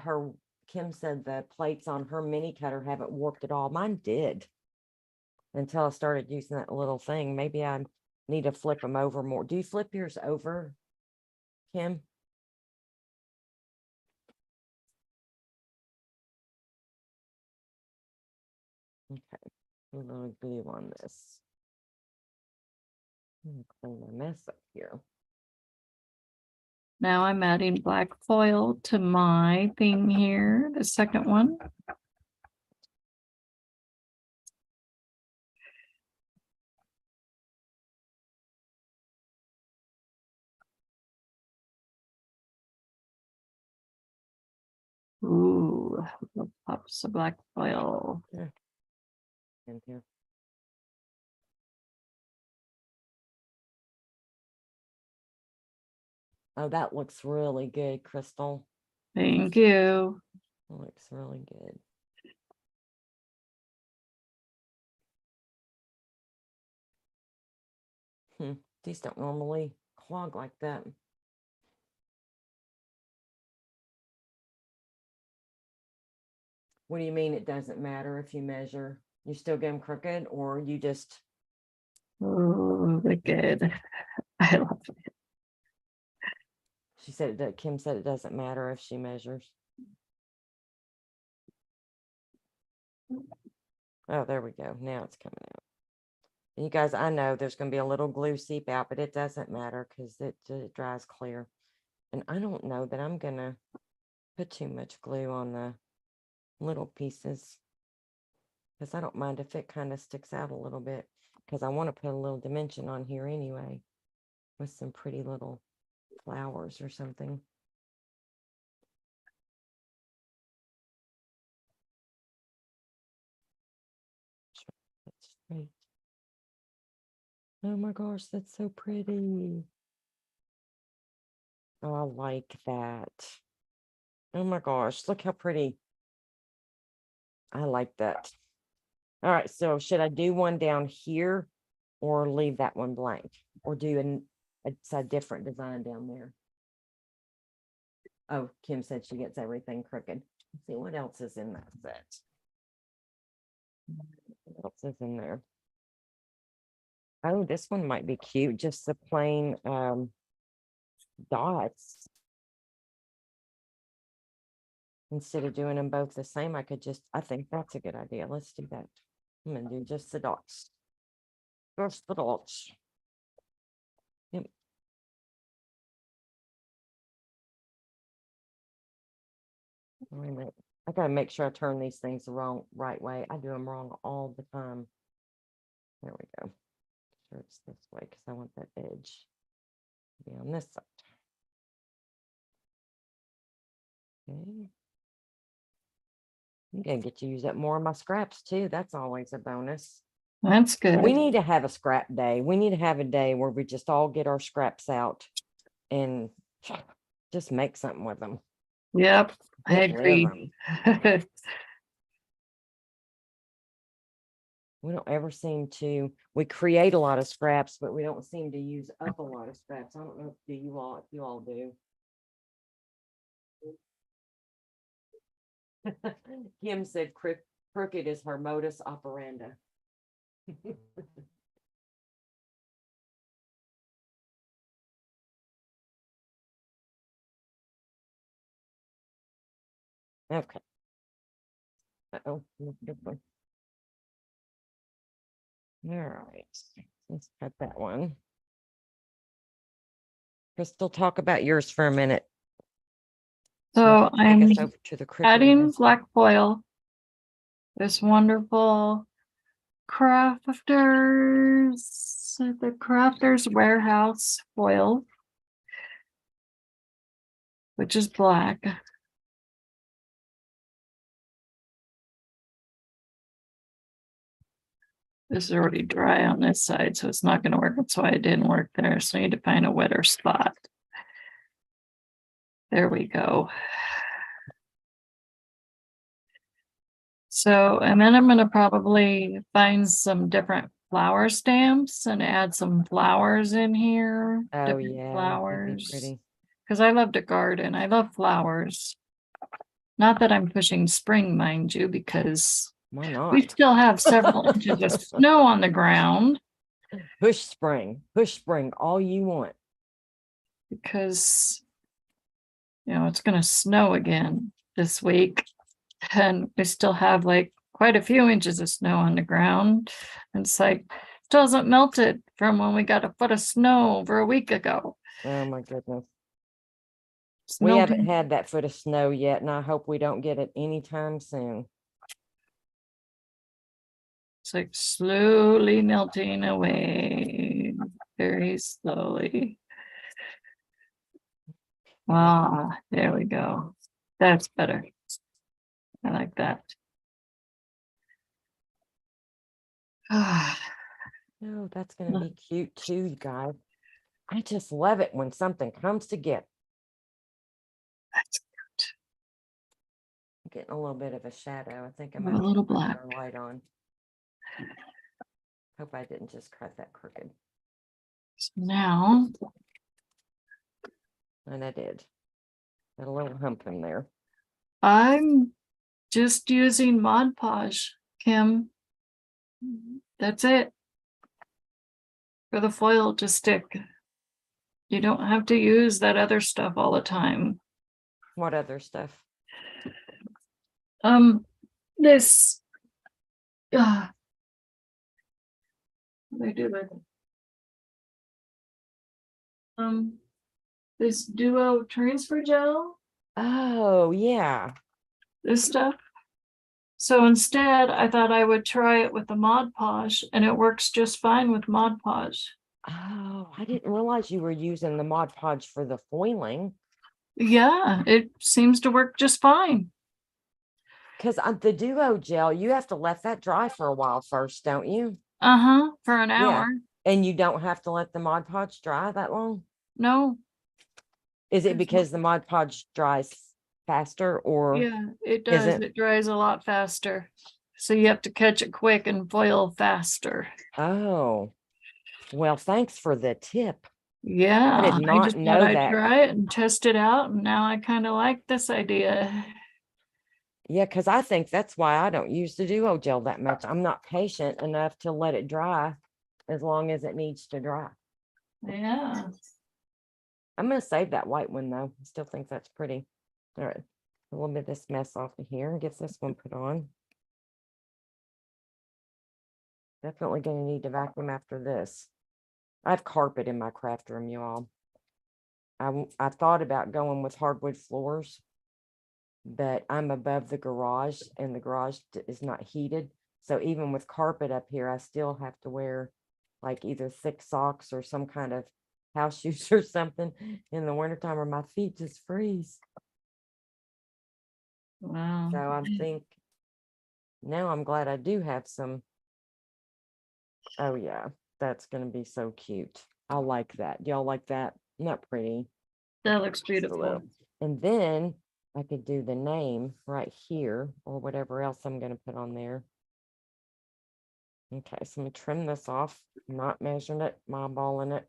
Kim said the plates on her mini cutter haven't warped at all. Mine did until I started using that little thing. Maybe I need to flip them over more. Do you flip yours over, Kim? Okay, a little glue on this. I'm gonna clean my mess up here. Now I'm adding black foil to my thing here, the second one. Ooh, little pops of black foil. In here. Oh, that looks really good, Crystal. Thank you. That looks really good. These don't normally clog like that. What do you mean it doesn't matter if you measure? You still get them crooked, or you just... Oh, wicked. I love it. She said that Kim said it doesn't matter if she measures. Oh, there we go. Now it's coming out. And you guys, I know there's going to be a little glue seep out, but it doesn't matter because it dries clear. And I don't know that I'm going to put too much glue on the little pieces, because I don't mind if it kind of sticks out a little bit, because I want to put a little dimension on here anyway with some pretty little flowers or something. That's straight. Oh my gosh, that's so pretty. Oh, I like that. Oh my gosh, look how pretty. I like that. All right, so should I do one down here or leave that one blank, or do a different design down there? Oh, Kim said she gets everything crooked. Let's see what else is in that set. What else is in there? Oh, this one might be cute. Just the plain dots. Instead of doing them both the same, I think that's a good idea. Let's do that. I'm gonna do just the dots. Just the dots. Yep. Wait a minute. I gotta make sure I turn these things the right way. I do them wrong all the time. There we go. Sure, it's this way because I want that edge to be on this side. Okay. I'm gonna get to use up more of my scraps too. That's always a bonus. That's good. We need to have a scrap day. We need to have a day where we just all get our scraps out and just make something with them. Yep, I Get rid of agree. them. We don't ever seem to, we create a lot of scraps, but we don't seem to use up a lot of scraps. I don't know if you all do. Kim said crooked is her modus operandi. Okay, Uh-oh. Look at this one. All right, let's cut that one. Crystal, talk about yours for a minute. So Take I'm us over to the Cricut. adding black foil. This wonderful the Crafters Warehouse foil, which is black. This is already dry on this side, so it's not going to work. That's why it didn't work there. So I need to find a wetter spot. There we go. So, and then I'm going to probably find some different flower stamps and add some flowers in here. Oh different yeah, that'd be flowers. pretty. Because I love to garden. I love flowers. Not that I'm pushing spring, mind you, because Why we not? still have several inches of snow on the ground. Push spring all you want. Because, it's going to snow again this week. And we still have like quite a few inches of snow on the ground. And it's like, still hasn't melted from when we got a foot of snow over a week ago. Oh my goodness. It's We haven't melting. had that foot of snow yet, and I hope we don't get it anytime soon. It's like slowly melting away, very slowly. Ah, there we go. That's better. I like that. Ah, Oh, that's gonna be cute too, you guys. I just love it when something comes together. that's I'm getting a little bit of a shadow. I think I a might little put black. our light on. Hope I didn't just cut that crooked. So now, And I did. Got a little hump in there. I'm just using Mod Podge, Kim. That's it. For the foil to stick. You don't have to use that other stuff all the time. What other stuff? This. What do I do with it? This Duo transfer gel, Oh, yeah. this stuff. So instead, I thought I would try it with the Mod Podge, and it works just fine with Mod Podge. Oh, I didn't realize you were using the Mod Podge for the foiling. Yeah, it seems to work just fine. Because the Duo gel, you have to let that dry for a while first, don't you? For an hour. And you don't have to let the Mod Podge dry that long? No, Is it because the Mod Podge dries faster, or yeah, it is does. it? It dries a lot faster. So you have to catch it quick and foil faster. Oh, well, thanks for the tip. Yeah, I did I not just thought know I'd that. try it and test it out, and now I kind of like this idea. Yeah, because I think that's why I don't use the Duo gel that much. I'm not patient enough to let it dry as long as it needs to dry. Yeah. I'm going to save that white one though. I still think that's pretty. All right. A little bit of this mess off of here and get this one put on. Definitely going to need to vacuum after this. I have carpet in my craft room, you all. I thought about going with hardwood floors, but I'm above the garage and the garage is not heated. So even with carpet up here, I still have to wear like either thick socks or some kind of house shoes or something in the wintertime, or my feet just freeze. Wow. So I think now I'm glad I do have some. Oh yeah, that's going to be so cute. I like that. Do y'all like that? Not pretty. That looks Just a beautiful. little. And then I could do the name right here or whatever else I'm going to put on there. Okay, so let me trim this off. Not measuring it, my balling it.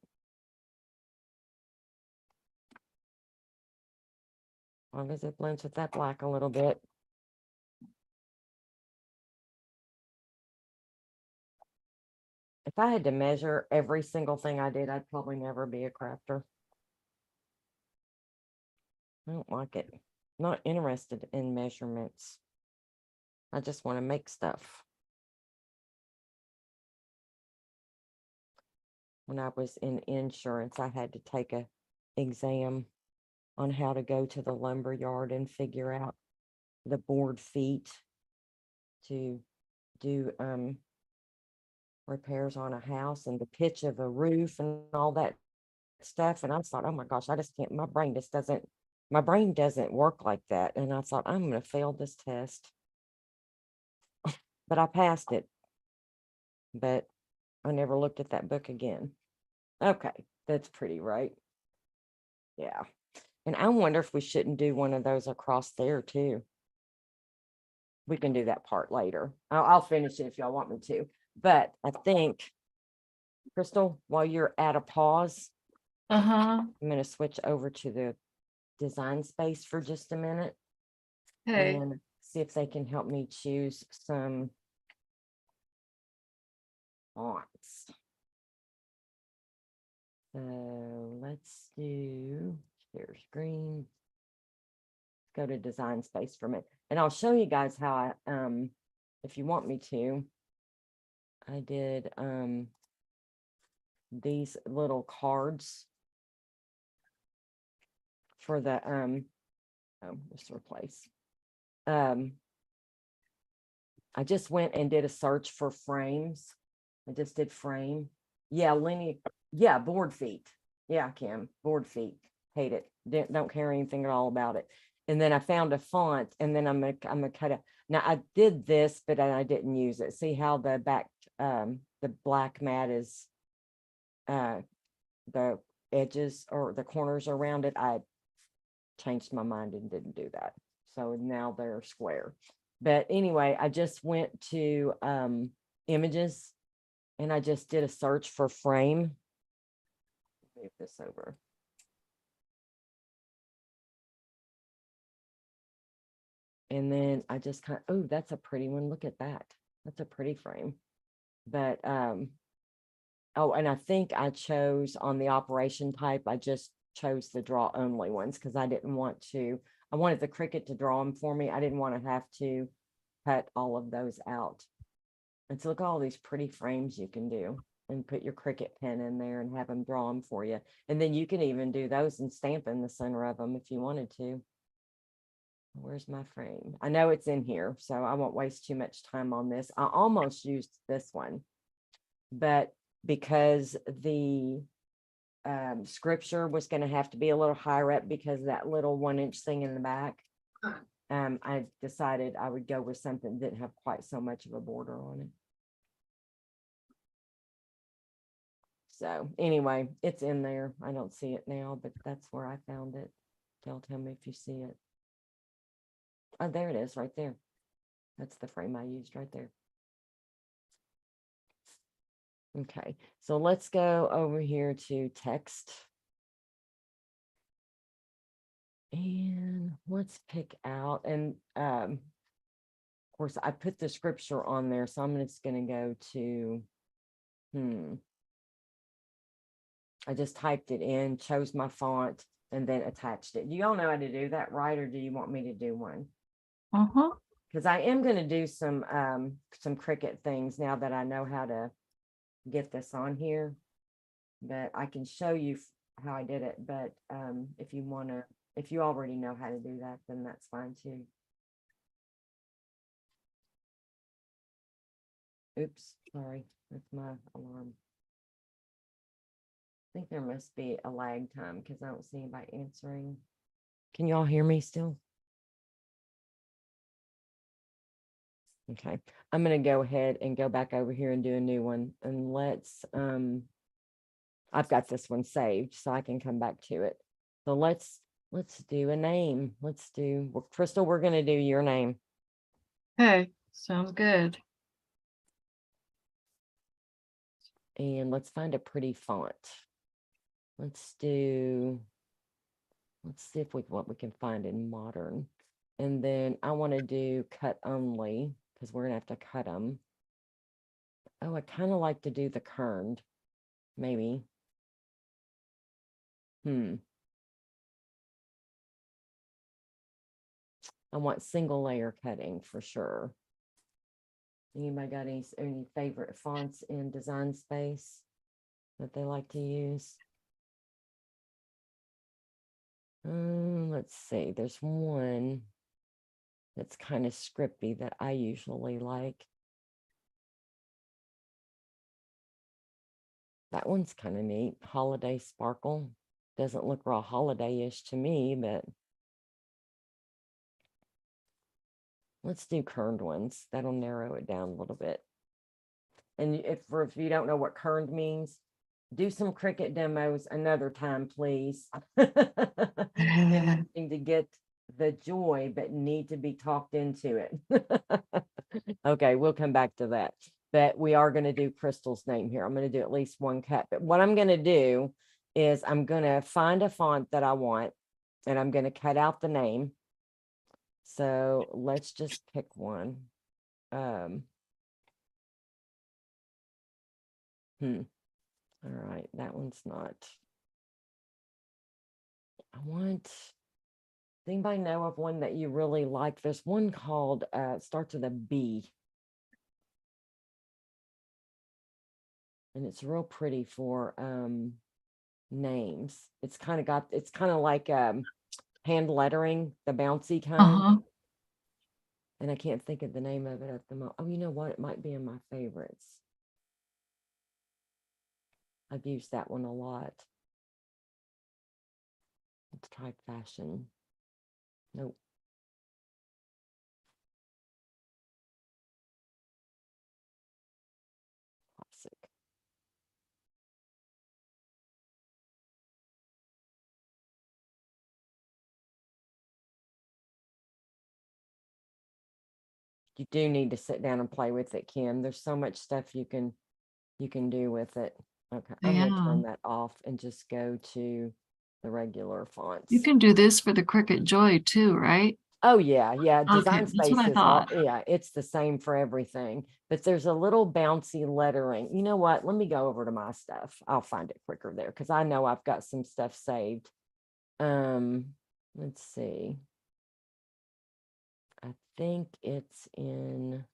As long as it blends with that black a little bit. If I had to measure every single thing I did, I'd probably never be a crafter. I don't like it. Not interested in measurements. I just want to make stuff. When I was in insurance, I had to take a exam on how to go to the lumber yard and figure out the board feet to do repairs on a house and the pitch of a roof and all that stuff. And I thought, oh my gosh, I just can't, my brain doesn't work like that. And I thought, I'm gonna fail this test. But I passed it. But I never looked at that book again. Okay, that's pretty, right? Yeah. And I wonder if we shouldn't do one of those across there too. We can do that part later. I'll finish it if y'all want me to. But I think, Crystal, while you're at a pause, Uh-huh. I'm going to switch over to the design space for just a minute Okay. and see if they can help me choose some fonts. So let's do share screen. Go to design space for a minute. And I'll show you guys how I, if you want me to, I did these little cards for the just replace. I just went and did a search for frames. I just did frame. Yeah, linear. Yeah, board feet. Yeah, Kim, board feet. Hate it. Don't care anything at all about it. And then I found a font, and then I'm gonna cut it. Now I did this, but I didn't use it. See how the back, the black mat is, the edges or the corners around it. I changed my mind and didn't do that. So now they're square. But anyway, I just went to images and I just did a search for frame. Move this over. And then I just kind of, oh, that's a pretty one. Look at that. That's a pretty frame. But oh, and I think I chose on the operation type, I just chose the draw only ones because I didn't want to, I wanted the Cricut to draw them for me. I didn't want to have to cut all of those out. And so look at all these pretty frames you can do and put your Cricut pen in there and have them draw them for you. And then you can even do those and stamp in the center of them if you wanted to. Where's my frame? I know it's in here, so I won't waste too much time on this. I almost used this one, but because the scripture was going to have to be a little higher up because that little 1-inch thing in the back, I decided I would go with something that didn't have quite so much of a border on it. So anyway, it's in there. I don't see it now, but that's where I found it. Y'all tell me if you see it. Oh, there it is right there. That's the frame I used right there. Okay, so let's go over here to text. And let's pick out, and of course I put the scripture on there, so I'm just going to go to, I just typed it in, chose my font, and then attached it. Do y'all know how to do that, right? Or do you want me to do one? Uh-huh. Because I am going to do some Cricut things now that I know how to get this on here. But I can show you how I did it. But if you want to, if you already know how to do that, then that's fine too. Oops, sorry, that's my alarm. I think there must be a lag time because I don't see anybody answering. Can y'all hear me still? Okay, I'm going to go ahead and go back over here and do a new one. And let's, I've got this one saved so I can come back to it. So let's do a name. Let's do, well, Crystal, we're going to do your name. Okay, sounds good. And let's find a pretty font. Let's see if what we can find in modern. And then I want to do cut only because we're gonna have to cut them. Oh, I kind of like to do the kerned, maybe. I want single layer cutting for sure. Anybody got any favorite fonts in Design Space that they like to use? Let's see. There's one that's kind of scripty that I usually like. That one's kind of neat. Holiday Sparkle. Doesn't look real holiday-ish to me, but let's do kerned ones. That'll narrow it down a little bit. And if you don't know what kerned means, do some Cricut demos another time, please. Interesting to get the joy, but need to be talked into it. Okay, we'll come back to that. But we are going to do Crystal's name here. I'm going to do at least one cut. But what I'm going to do is I'm going to find a font that I want, and I'm going to cut out the name. So let's just pick one. All right, that one's not. Does anybody know of one that you really like? There's one called, starts with a B. And it's real pretty for names. It's kind of like hand lettering, the bouncy kind. Uh-huh. And I can't think of the name of it at the moment. Oh, you know what? It might be in my favorites. I've used that one a lot. Let's try Fashion. Nope. Classic. You do need to sit down and play with it, Kim. There's so much stuff you can do with it. Okay, I'm gonna Yeah. turn that off and just go to the regular fonts. You can do this for the Cricut Joy too, right? Oh yeah, yeah. Okay, Design that's what I Space is all, thought. yeah, it's the same for everything. But there's a little bouncy lettering. You know what? Let me go over to my stuff. I'll find it quicker there because I know I've got some stuff saved. Let's see. I think it's in,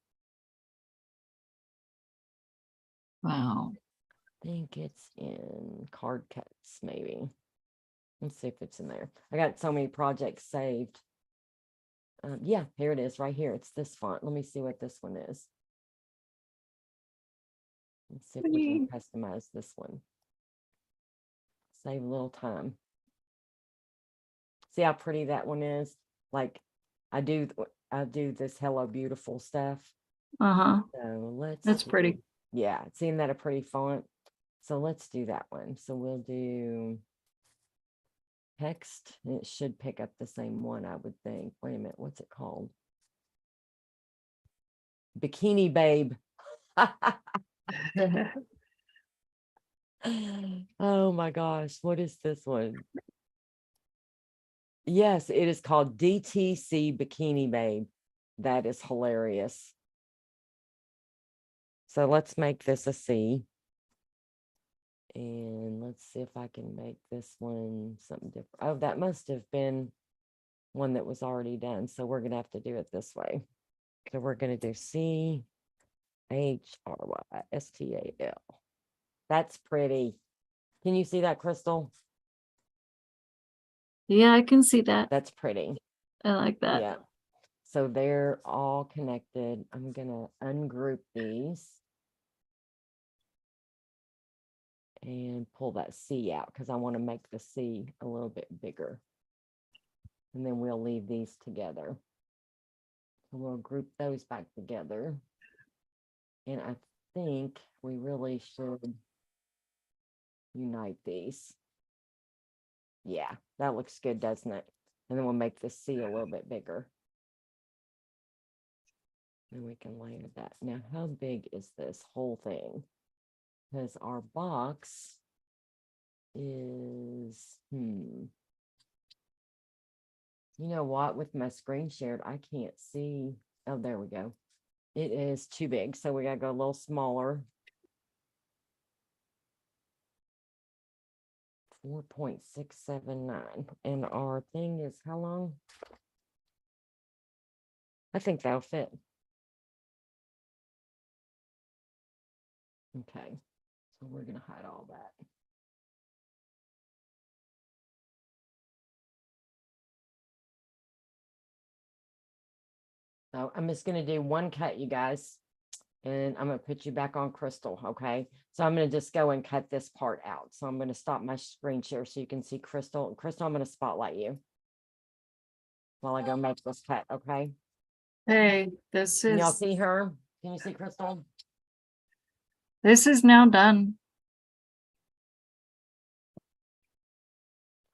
Wow. I think it's in Card Cuts, maybe. Let's see if it's in there. I got so many projects saved. Yeah, here it is right here. It's this font. Let me see what this one is. Let's see if we can customize this one. Save a little time. See how pretty that one is? Like I do this Hello Beautiful stuff. Uh-huh. So That's pretty. Yeah, seeing that a pretty font. So let's do that one. So we'll do text. It should pick up the same one, I would think. Wait a minute, what's it called? Bikini Babe. Oh my gosh, what is this one? Yes, it is called DTC Bikini Babe. That is hilarious. So let's make this a C. And let's see if I can make this one something different. Oh, that must have been one that was already done. So we're going to have to do it this way. So we're going to do CHRYSTAL. That's pretty. Can you see that, Crystal? Yeah, I can see that. That's pretty. I like that. Yeah. So they're all connected. I'm going to ungroup these and pull that C out because I want to make the C a little bit bigger. And then we'll leave these together. So we'll group those back together. And I think we really should unite these. Yeah, that looks good, doesn't it? And then we'll make the C a little bit bigger. And we can layer that. Now, how big is this whole thing? Because our box is, you know what? With my screen shared, I can't see. Oh, there we go. It is too big. So we got to go a little smaller. 4.679. And our thing is how long? I think that'll fit. Okay, so we're gonna hide all that. So I'm just gonna do one cut, you guys. And I'm gonna put you back on Crystal, okay? So I'm gonna just go and cut this part out. So I'm gonna stop my screen share so you can see Crystal. Crystal, I'm gonna spotlight you while I go make this cut, okay? Hey, this Can y'all is see her? Can you see Crystal? now done.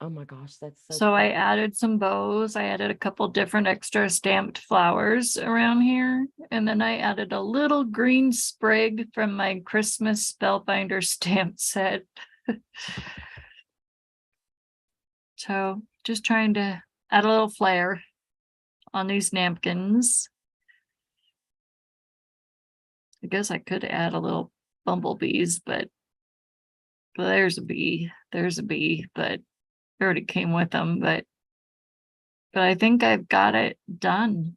Oh my gosh, that's so So I pretty. added some bows. I added a couple different extra stamped flowers around here. And then I added a little green sprig from my Christmas Spellbinder stamp set. So just trying to add a little flair on these napkins. I guess I could add a little bumblebees, but there's a bee, but it already came with them, but I think I've got it done.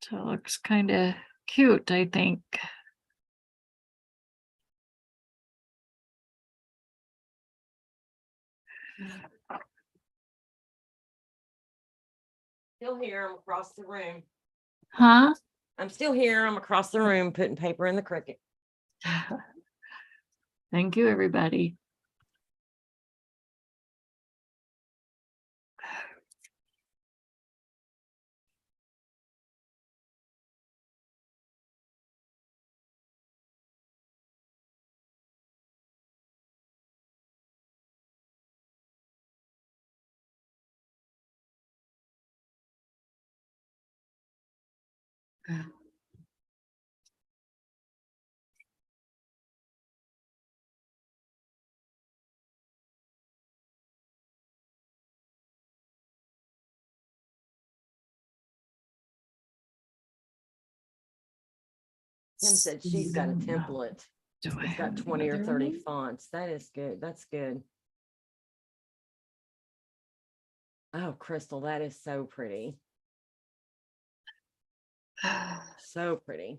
So it looks kind of cute, I think. Still here, I'm across the room. Huh? I'm still here, I'm across the room putting paper in the Cricut. Thank you, everybody. Kim said she's got a template. Do I It's got have 20 or another 30 one? fonts. That is good. That's good. Oh, Crystal, that is so pretty. So pretty.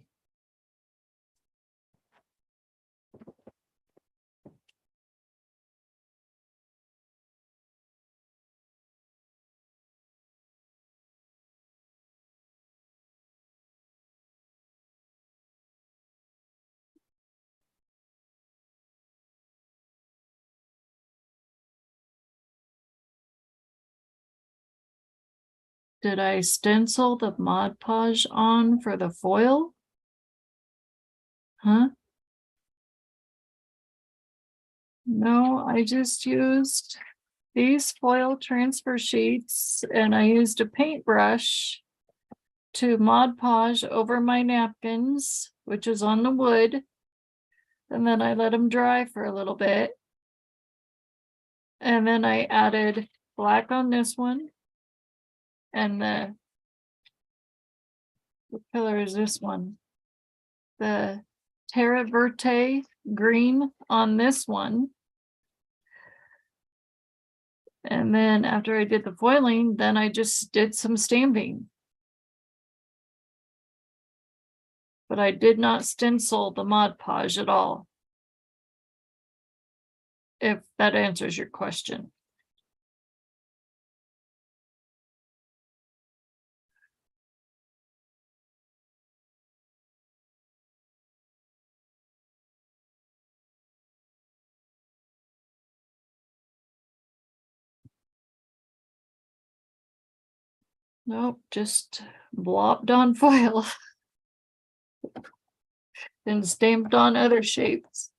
Did I stencil the Mod Podge on for the foil? Huh? No, I just used these foil transfer sheets and I used a paintbrush to Mod Podge over my napkins, which is on the wood. And then I let them dry for a little bit. And then I added black on this one. And what color is this one? The Terra Verte green on this one. And then after I did the foiling, then I just did some stamping. But I did not stencil the Mod Podge at all. If that answers your question. Nope, just blopped on foil. And stamped on other shapes.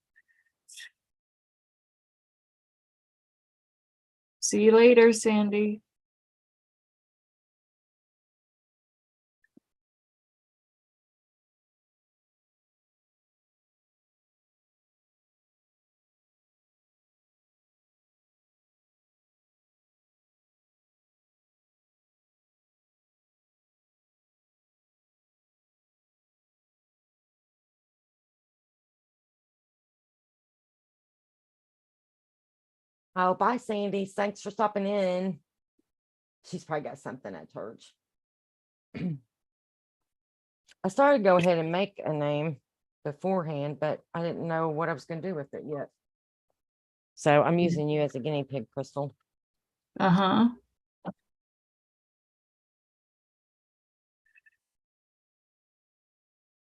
See you later, Sandy. Oh, bye, Sandy. Thanks for stopping in. She's probably got something at church. I started to go ahead and make a name beforehand, but I didn't know what I was going to do with it yet. So I'm using you as a guinea pig, Crystal. Uh-huh.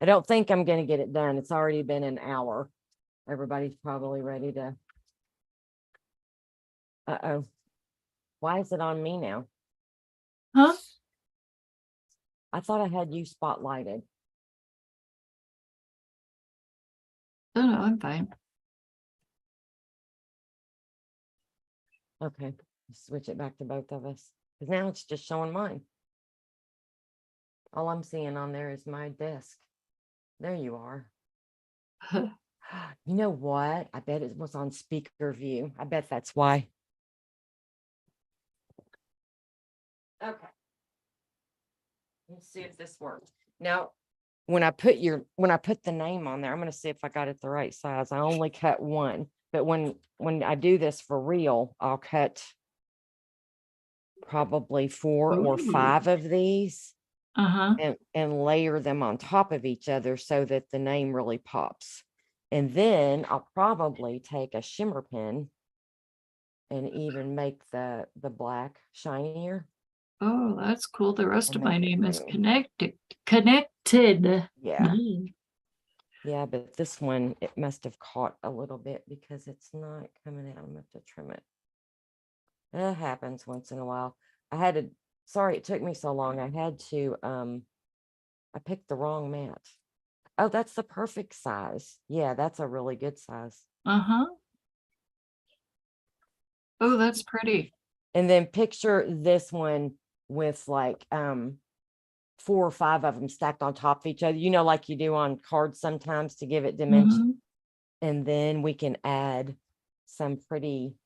I don't think I'm going to get it done. It's already been an hour. Everybody's probably ready to. Uh-oh. Why is it on me now? Huh? I thought I had you spotlighted. Oh, no, I'm fine. Okay, switch it back to both of us. Because now it's just showing mine. All I'm seeing on there is my desk. There you are. You know what? I bet it was on speaker view. I bet that's why. Okay. Let's see if this works. Now, when I put the name on there, I'm going to see if I got it the right size. I only cut one, but when I do this for real, I'll cut probably 4 or Ooh. 5 of these Uh-huh. and layer them on top of each other so that the name really pops. And then I'll probably take a shimmer pen and even make the black shinier. Oh, that's cool. The rest And of my make it name is green. connected. Yeah. Mm. Yeah, but this one, it must have caught a little bit because it's not coming out. I'm gonna have to trim it. It happens once in a while. Sorry, it took me so long. I had to, I picked the wrong mat. Oh, that's the perfect size. Yeah, that's a really good size. Uh-huh. Oh, that's pretty. And then picture this one with like 4 or 5 of them stacked on top of each other, like you do on cards sometimes to give it dimension. Mhm. And then we can add some pretty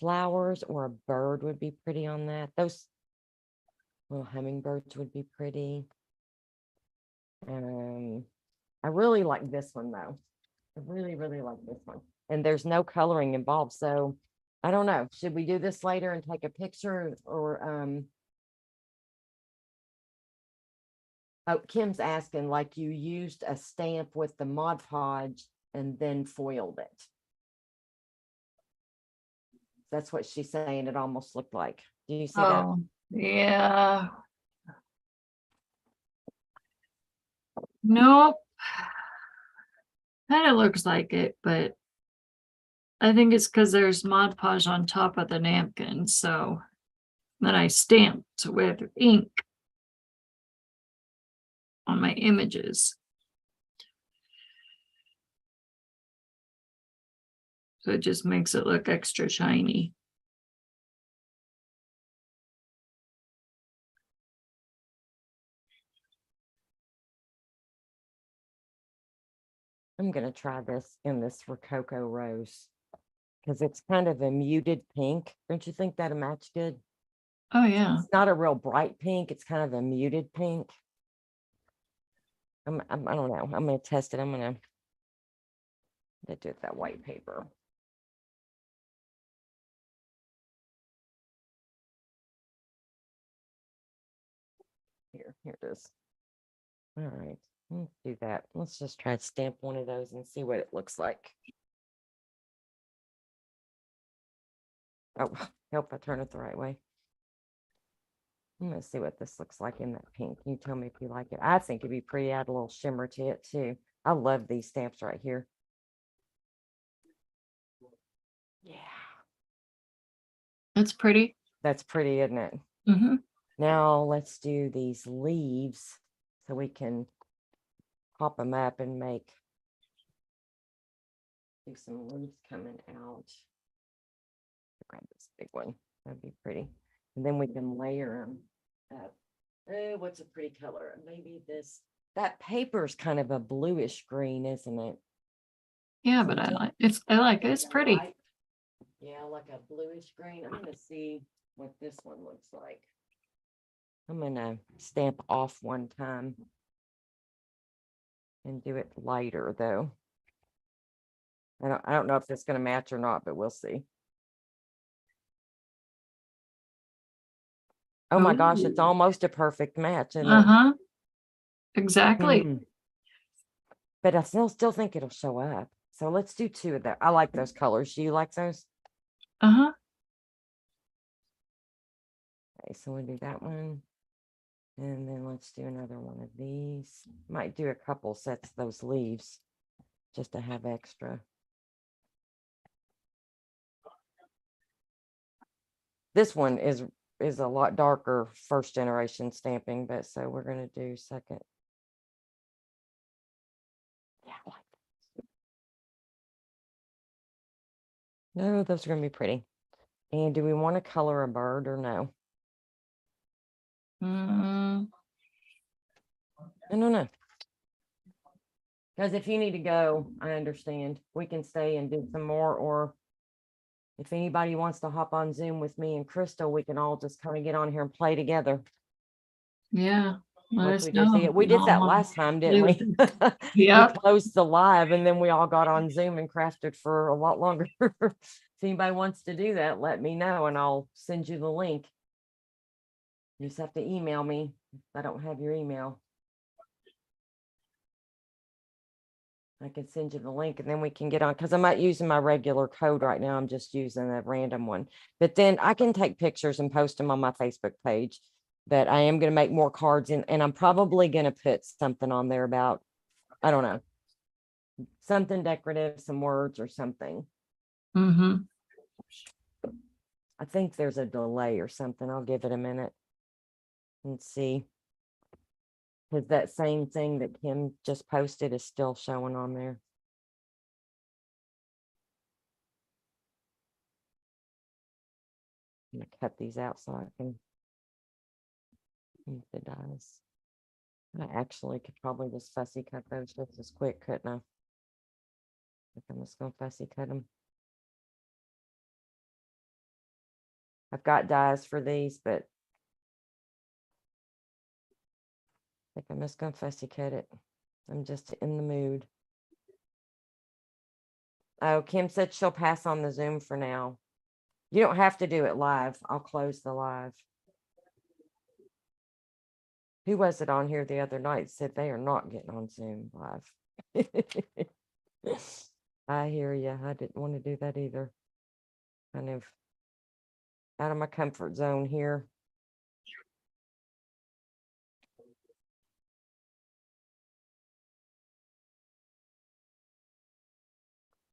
flowers, or a bird would be pretty on that. Those little hummingbirds would be pretty. I really like this one though. I really, really like this one. And there's no coloring involved. So I don't know. Should we do this later and take a picture, or oh, Kim's asking, like, you used a stamp with the Mod Podge and then foiled it. That's what she's saying. It almost looked like. Do you see that? Oh, yeah. Nope. Kind of looks like it, but I think it's because there's Mod Podge on top of the napkin, so then I stamped with ink on my images. So it just makes it look extra shiny. I'm going to try this in this Rococo Rose because it's kind of a muted pink. Don't you think that'll match good? Oh, yeah. It's not a real bright pink. It's kind of a muted pink. I don't know. I'm going to test it. I'm going to do it with that white paper. Here it is. All right, let's do that. Let's just try to stamp one of those and see what it looks like. Oh, help, I turn it the right way. I'm gonna see what this looks like in that pink. You tell me if you like it. I think it'd be pretty. Add a little shimmer to it too. I love these stamps right here. Yeah, That's pretty. that's pretty, isn't it? Mm-hmm. Now let's do these leaves so we can pop them up and do some leaves coming out. Grab this big one. That'd be pretty. And then we can layer them up. Oh, what's a pretty color? Maybe that paper's kind of a bluish green, isn't it? Yeah, but I like it. It's pretty. Light. Yeah, like a bluish green. I'm gonna see what this one looks like. I'm gonna stamp off one time and do it lighter though. I don't know if it's gonna match or not, but we'll see. Oh my gosh, it's Ooh. almost a perfect match, isn't it? Uh-huh. Exactly. Mhm. But I still think it'll show up. So let's do 2 of that. I like those colors. Do you like those? Uh-huh. Okay, so we'll do that one. And then let's do another one of these. Might do a couple sets of those leaves just to have extra. This one is a lot darker first generation stamping, but so we're gonna do second. Yeah, I like that. No, those are gonna be pretty. And do we want to color a bird or no? Mm, No. Because if you need to go, I understand. We can stay and do some more, or if anybody wants to hop on Zoom with me and Crystal, we can all just kind of get on here and play together. yeah. Let Like us we just know. did. We did that last time, didn't we? We Yep. closed the live and then we all got on Zoom and crafted for a lot longer. If anybody wants to do that, let me know and I'll send you the link. You just have to email me if I don't have your email. I can send you the link and then we can get on, because I'm not using my regular code right now. I'm just using a random one. But then I can take pictures and post them on my Facebook page. But I am going to make more cards and I'm probably going to put something on there about, I don't know, something decorative, some words or something. Mm-hmm. I think there's a delay or something. I'll give it a minute and see. Because that same thing that Kim just posted is still showing on there. I'm gonna cut these out so I can use the dies. I actually could probably just fussy cut those just as quick, couldn't I? But I'm just gonna fussy cut them. I've got dies for these, but I think I'm just gonna fussy cut it. I'm just in the mood. Oh, Kim said she'll pass on the Zoom for now. You don't have to do it live. I'll close the live. Who was it on here the other night said they are not getting on Zoom live? I hear you. I didn't want to do that either. Kind of out of my comfort zone here.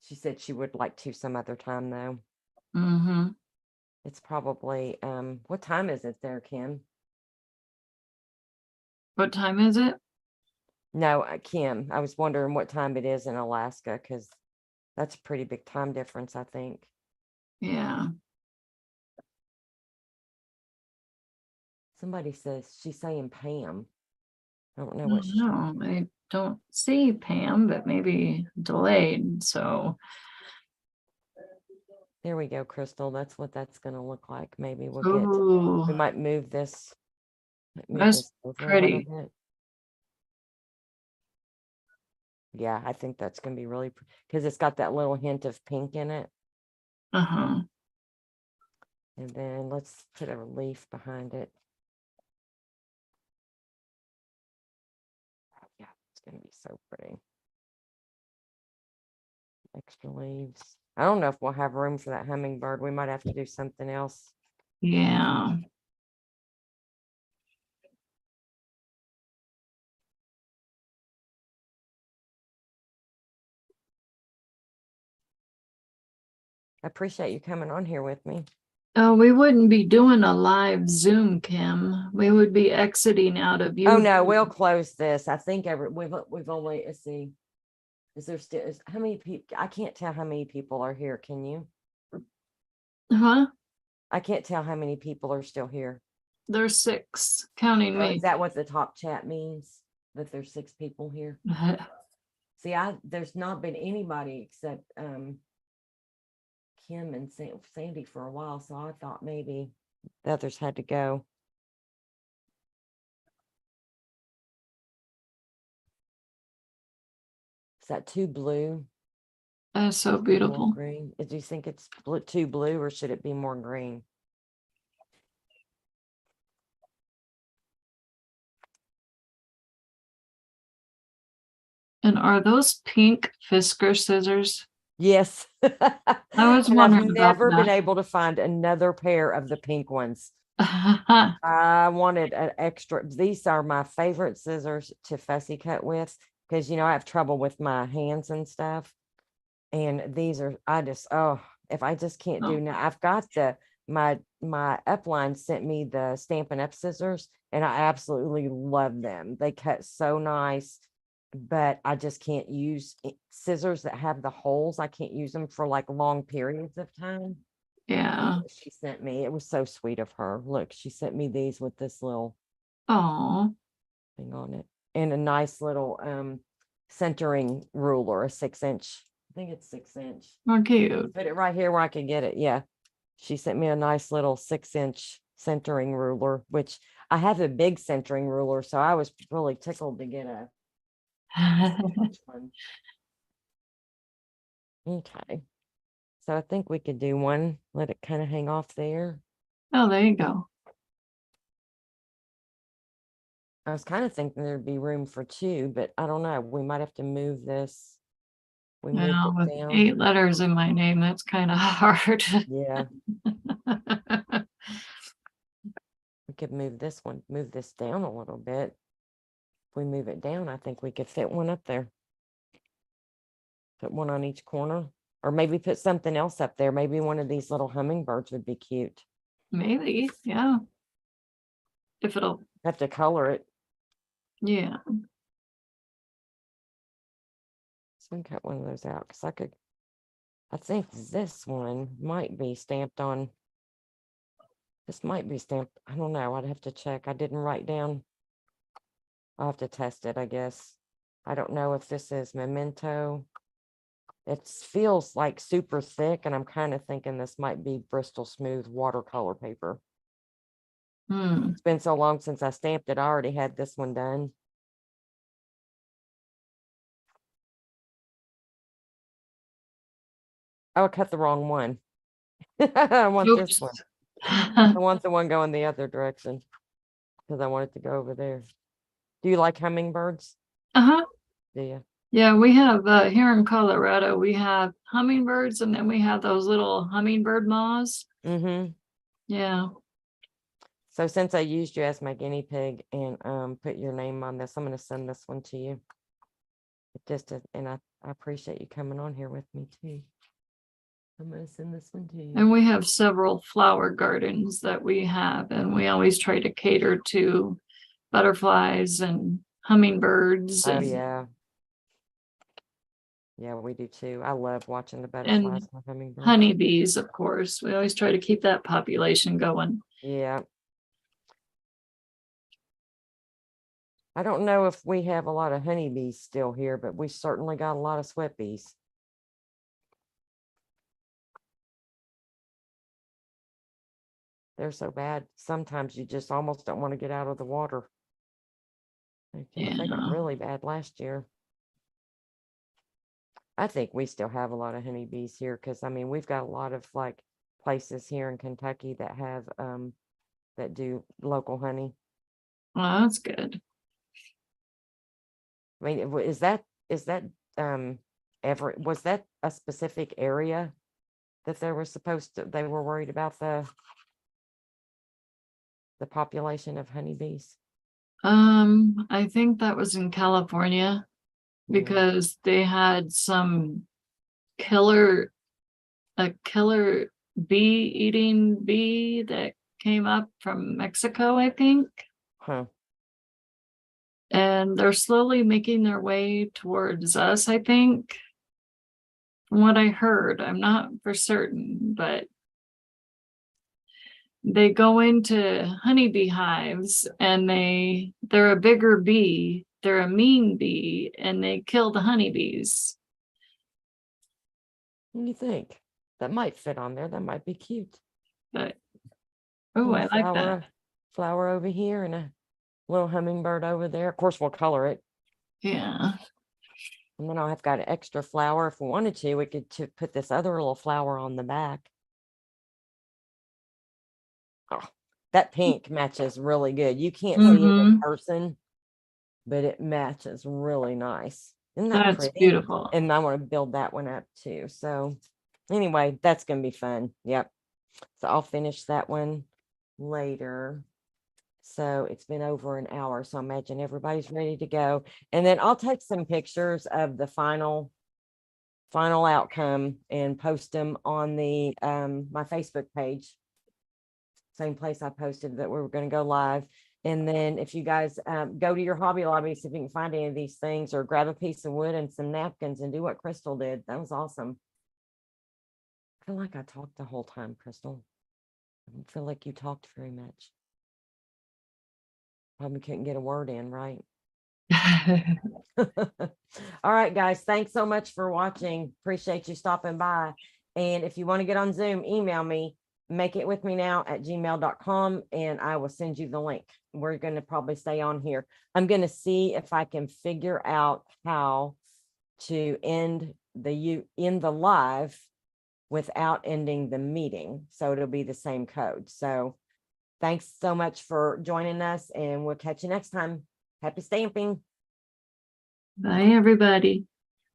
She said she would like to some other time though. Mm-hmm. It's probably what time is it there, Kim? What time is it? No, Kim. I was wondering what time it is in Alaska because that's a pretty big time difference, I think. Yeah. Somebody says she's saying Pam. I don't know I what don't she's know. I don't see Pam, but maybe delayed. So There we go, Crystal. That's what that's gonna look like. Maybe we'll get ooh, we might move this that's over a little pretty. bit. Yeah, I think that's gonna be really because it's got that little hint of pink in it. Uh-huh. And then let's put a leaf behind it. Yeah, it's gonna be so pretty. Extra leaves. I don't know if we'll have room for that hummingbird. We might have to do something else. Yeah. I appreciate you coming on here with me. We wouldn't be doing a live Zoom, Kim. We would be exiting out of Oh no, YouTube. we'll close this. I think we've only, let's see. Is there still how many people? I can't tell how many people are here. Can you? Huh? I can't tell how many people are still here. There's 6, counting Oh, is me. that what the top chat means? That there's 6 people here? See, there's not been anybody except Kim and Sandy for a while, so I thought maybe the others had to go. Is that too blue? That's so More beautiful. green? Do you think it's too blue or should it be more green? And are those pink Fisker scissors? Yes. I was And I've wondering about never been that. able to find another pair of the pink ones. I wanted an extra. These are my favorite scissors to fussy cut with because, I have trouble with my hands and stuff. And these are, if I just can't do Oh, now, I've got my upline sent me the Stampin' Up scissors and I absolutely love them. They cut so nice, but I just can't use scissors that have the holes. I can't use them for like long periods of time. yeah. She sent me, it was so sweet of her. Look, she sent me these with this little Oh, thing on it and a nice little centering ruler, a 6-inch. I think it's 6-inch. how cute. Put it right here where I can get it. Yeah. She sent me a nice little 6-inch centering ruler, which I have a big centering ruler. So I was really tickled to get a one. Okay. So I think we could do one, let it kind of hang off there. Oh, there you go. I was kind of thinking there'd be room for two, but I don't know. We might have to move this. We moved Now, it with down. 8 letters in my name, that's kind of hard. Yeah. We could move this down a little bit. If we move it down, I think we could fit one up there. Put one on each corner, or maybe put something else up there. Maybe one of these little hummingbirds would be cute. Maybe, yeah. If it'll, Have to color it. yeah. So we can cut one of those out because I think this one might be stamped on. This might be stamped. I don't know. I'd have to check. I didn't write down. I'll have to test it, I guess. I don't know if this is memento. It feels like super thick, and I'm kind of thinking this might be Bristol Smooth watercolor paper. Hmm. It's been so long since I stamped it. I already had this one done. Oh, I cut the wrong one. I want this Oops. one. I want the one going the other direction because I want it to go over there. Do you like hummingbirds? Uh-huh. Do you? Yeah, we have here in Colorado, we have hummingbirds and then we have those little hummingbird moths. Mm-hmm. Yeah. So since I used you as my guinea pig and put your name on this, I'm going to send this one to you. And I appreciate you coming on here with me too. I'm going to send this one to you. And we have several flower gardens that we have, and we always try to cater to butterflies and hummingbirds Oh and, yeah. Yeah, we do too. I love watching the butterflies and the hummingbirds. honeybees, of course. We always try to keep that population going. Yeah. I don't know if we have a lot of honeybees still here, but we certainly got a lot of sweat bees. They're so bad. Sometimes you just almost don't want to get out of the water. They got Yeah. really bad last year. I think we still have a lot of honeybees here because I mean we've got a lot of like places here in Kentucky that have that do local honey. Well, that's good. I mean, is that ever was that a specific area that they were they were worried about the population of honeybees? I think that was in California Yeah. because they had some a killer bee eating bee that came up from Mexico, I think. Huh. And they're slowly making their way towards us, I think. From what I heard, I'm not for certain, but they go into honeybee hives and they're a bigger bee, they're a mean bee, and they kill the honeybees. What do you think? That might fit on there. That might be cute. But oh, I like that. Flower over here and a little hummingbird over there. Of course, we'll color it. Yeah. And then I've got an extra flower. If we wanted to, we could put this other little flower on the back. Oh, that pink matches really good. You can't see it in person, but it matches really nice. Isn't that That's pretty? beautiful. And I want to build that one up too. So anyway, that's going to be fun. Yep. So I'll finish that one later. So it's been over an hour. So I imagine everybody's ready to go. And then I'll take some pictures of the final outcome and post them on the my Facebook page. Same place I posted that we were going to go live. And then if you guys go to your Hobby Lobby, see if you can find any of these things, or grab a piece of wood and some napkins and do what Crystal did. That was awesome. I feel like I talked the whole time, Crystal. I don't feel like you talked very much. Probably couldn't get a word in, right? All right, guys, thanks so much for watching. Appreciate you stopping by. And if you want to get on Zoom, email me, makeitwithmenow@gmail.com, and I will send you the link. We're going to probably stay on here. I'm going to see if I can figure out how to end the live without ending the meeting. So it'll be the same code. So thanks so much for joining us, and we'll catch you next time. Happy stamping. Bye, everybody.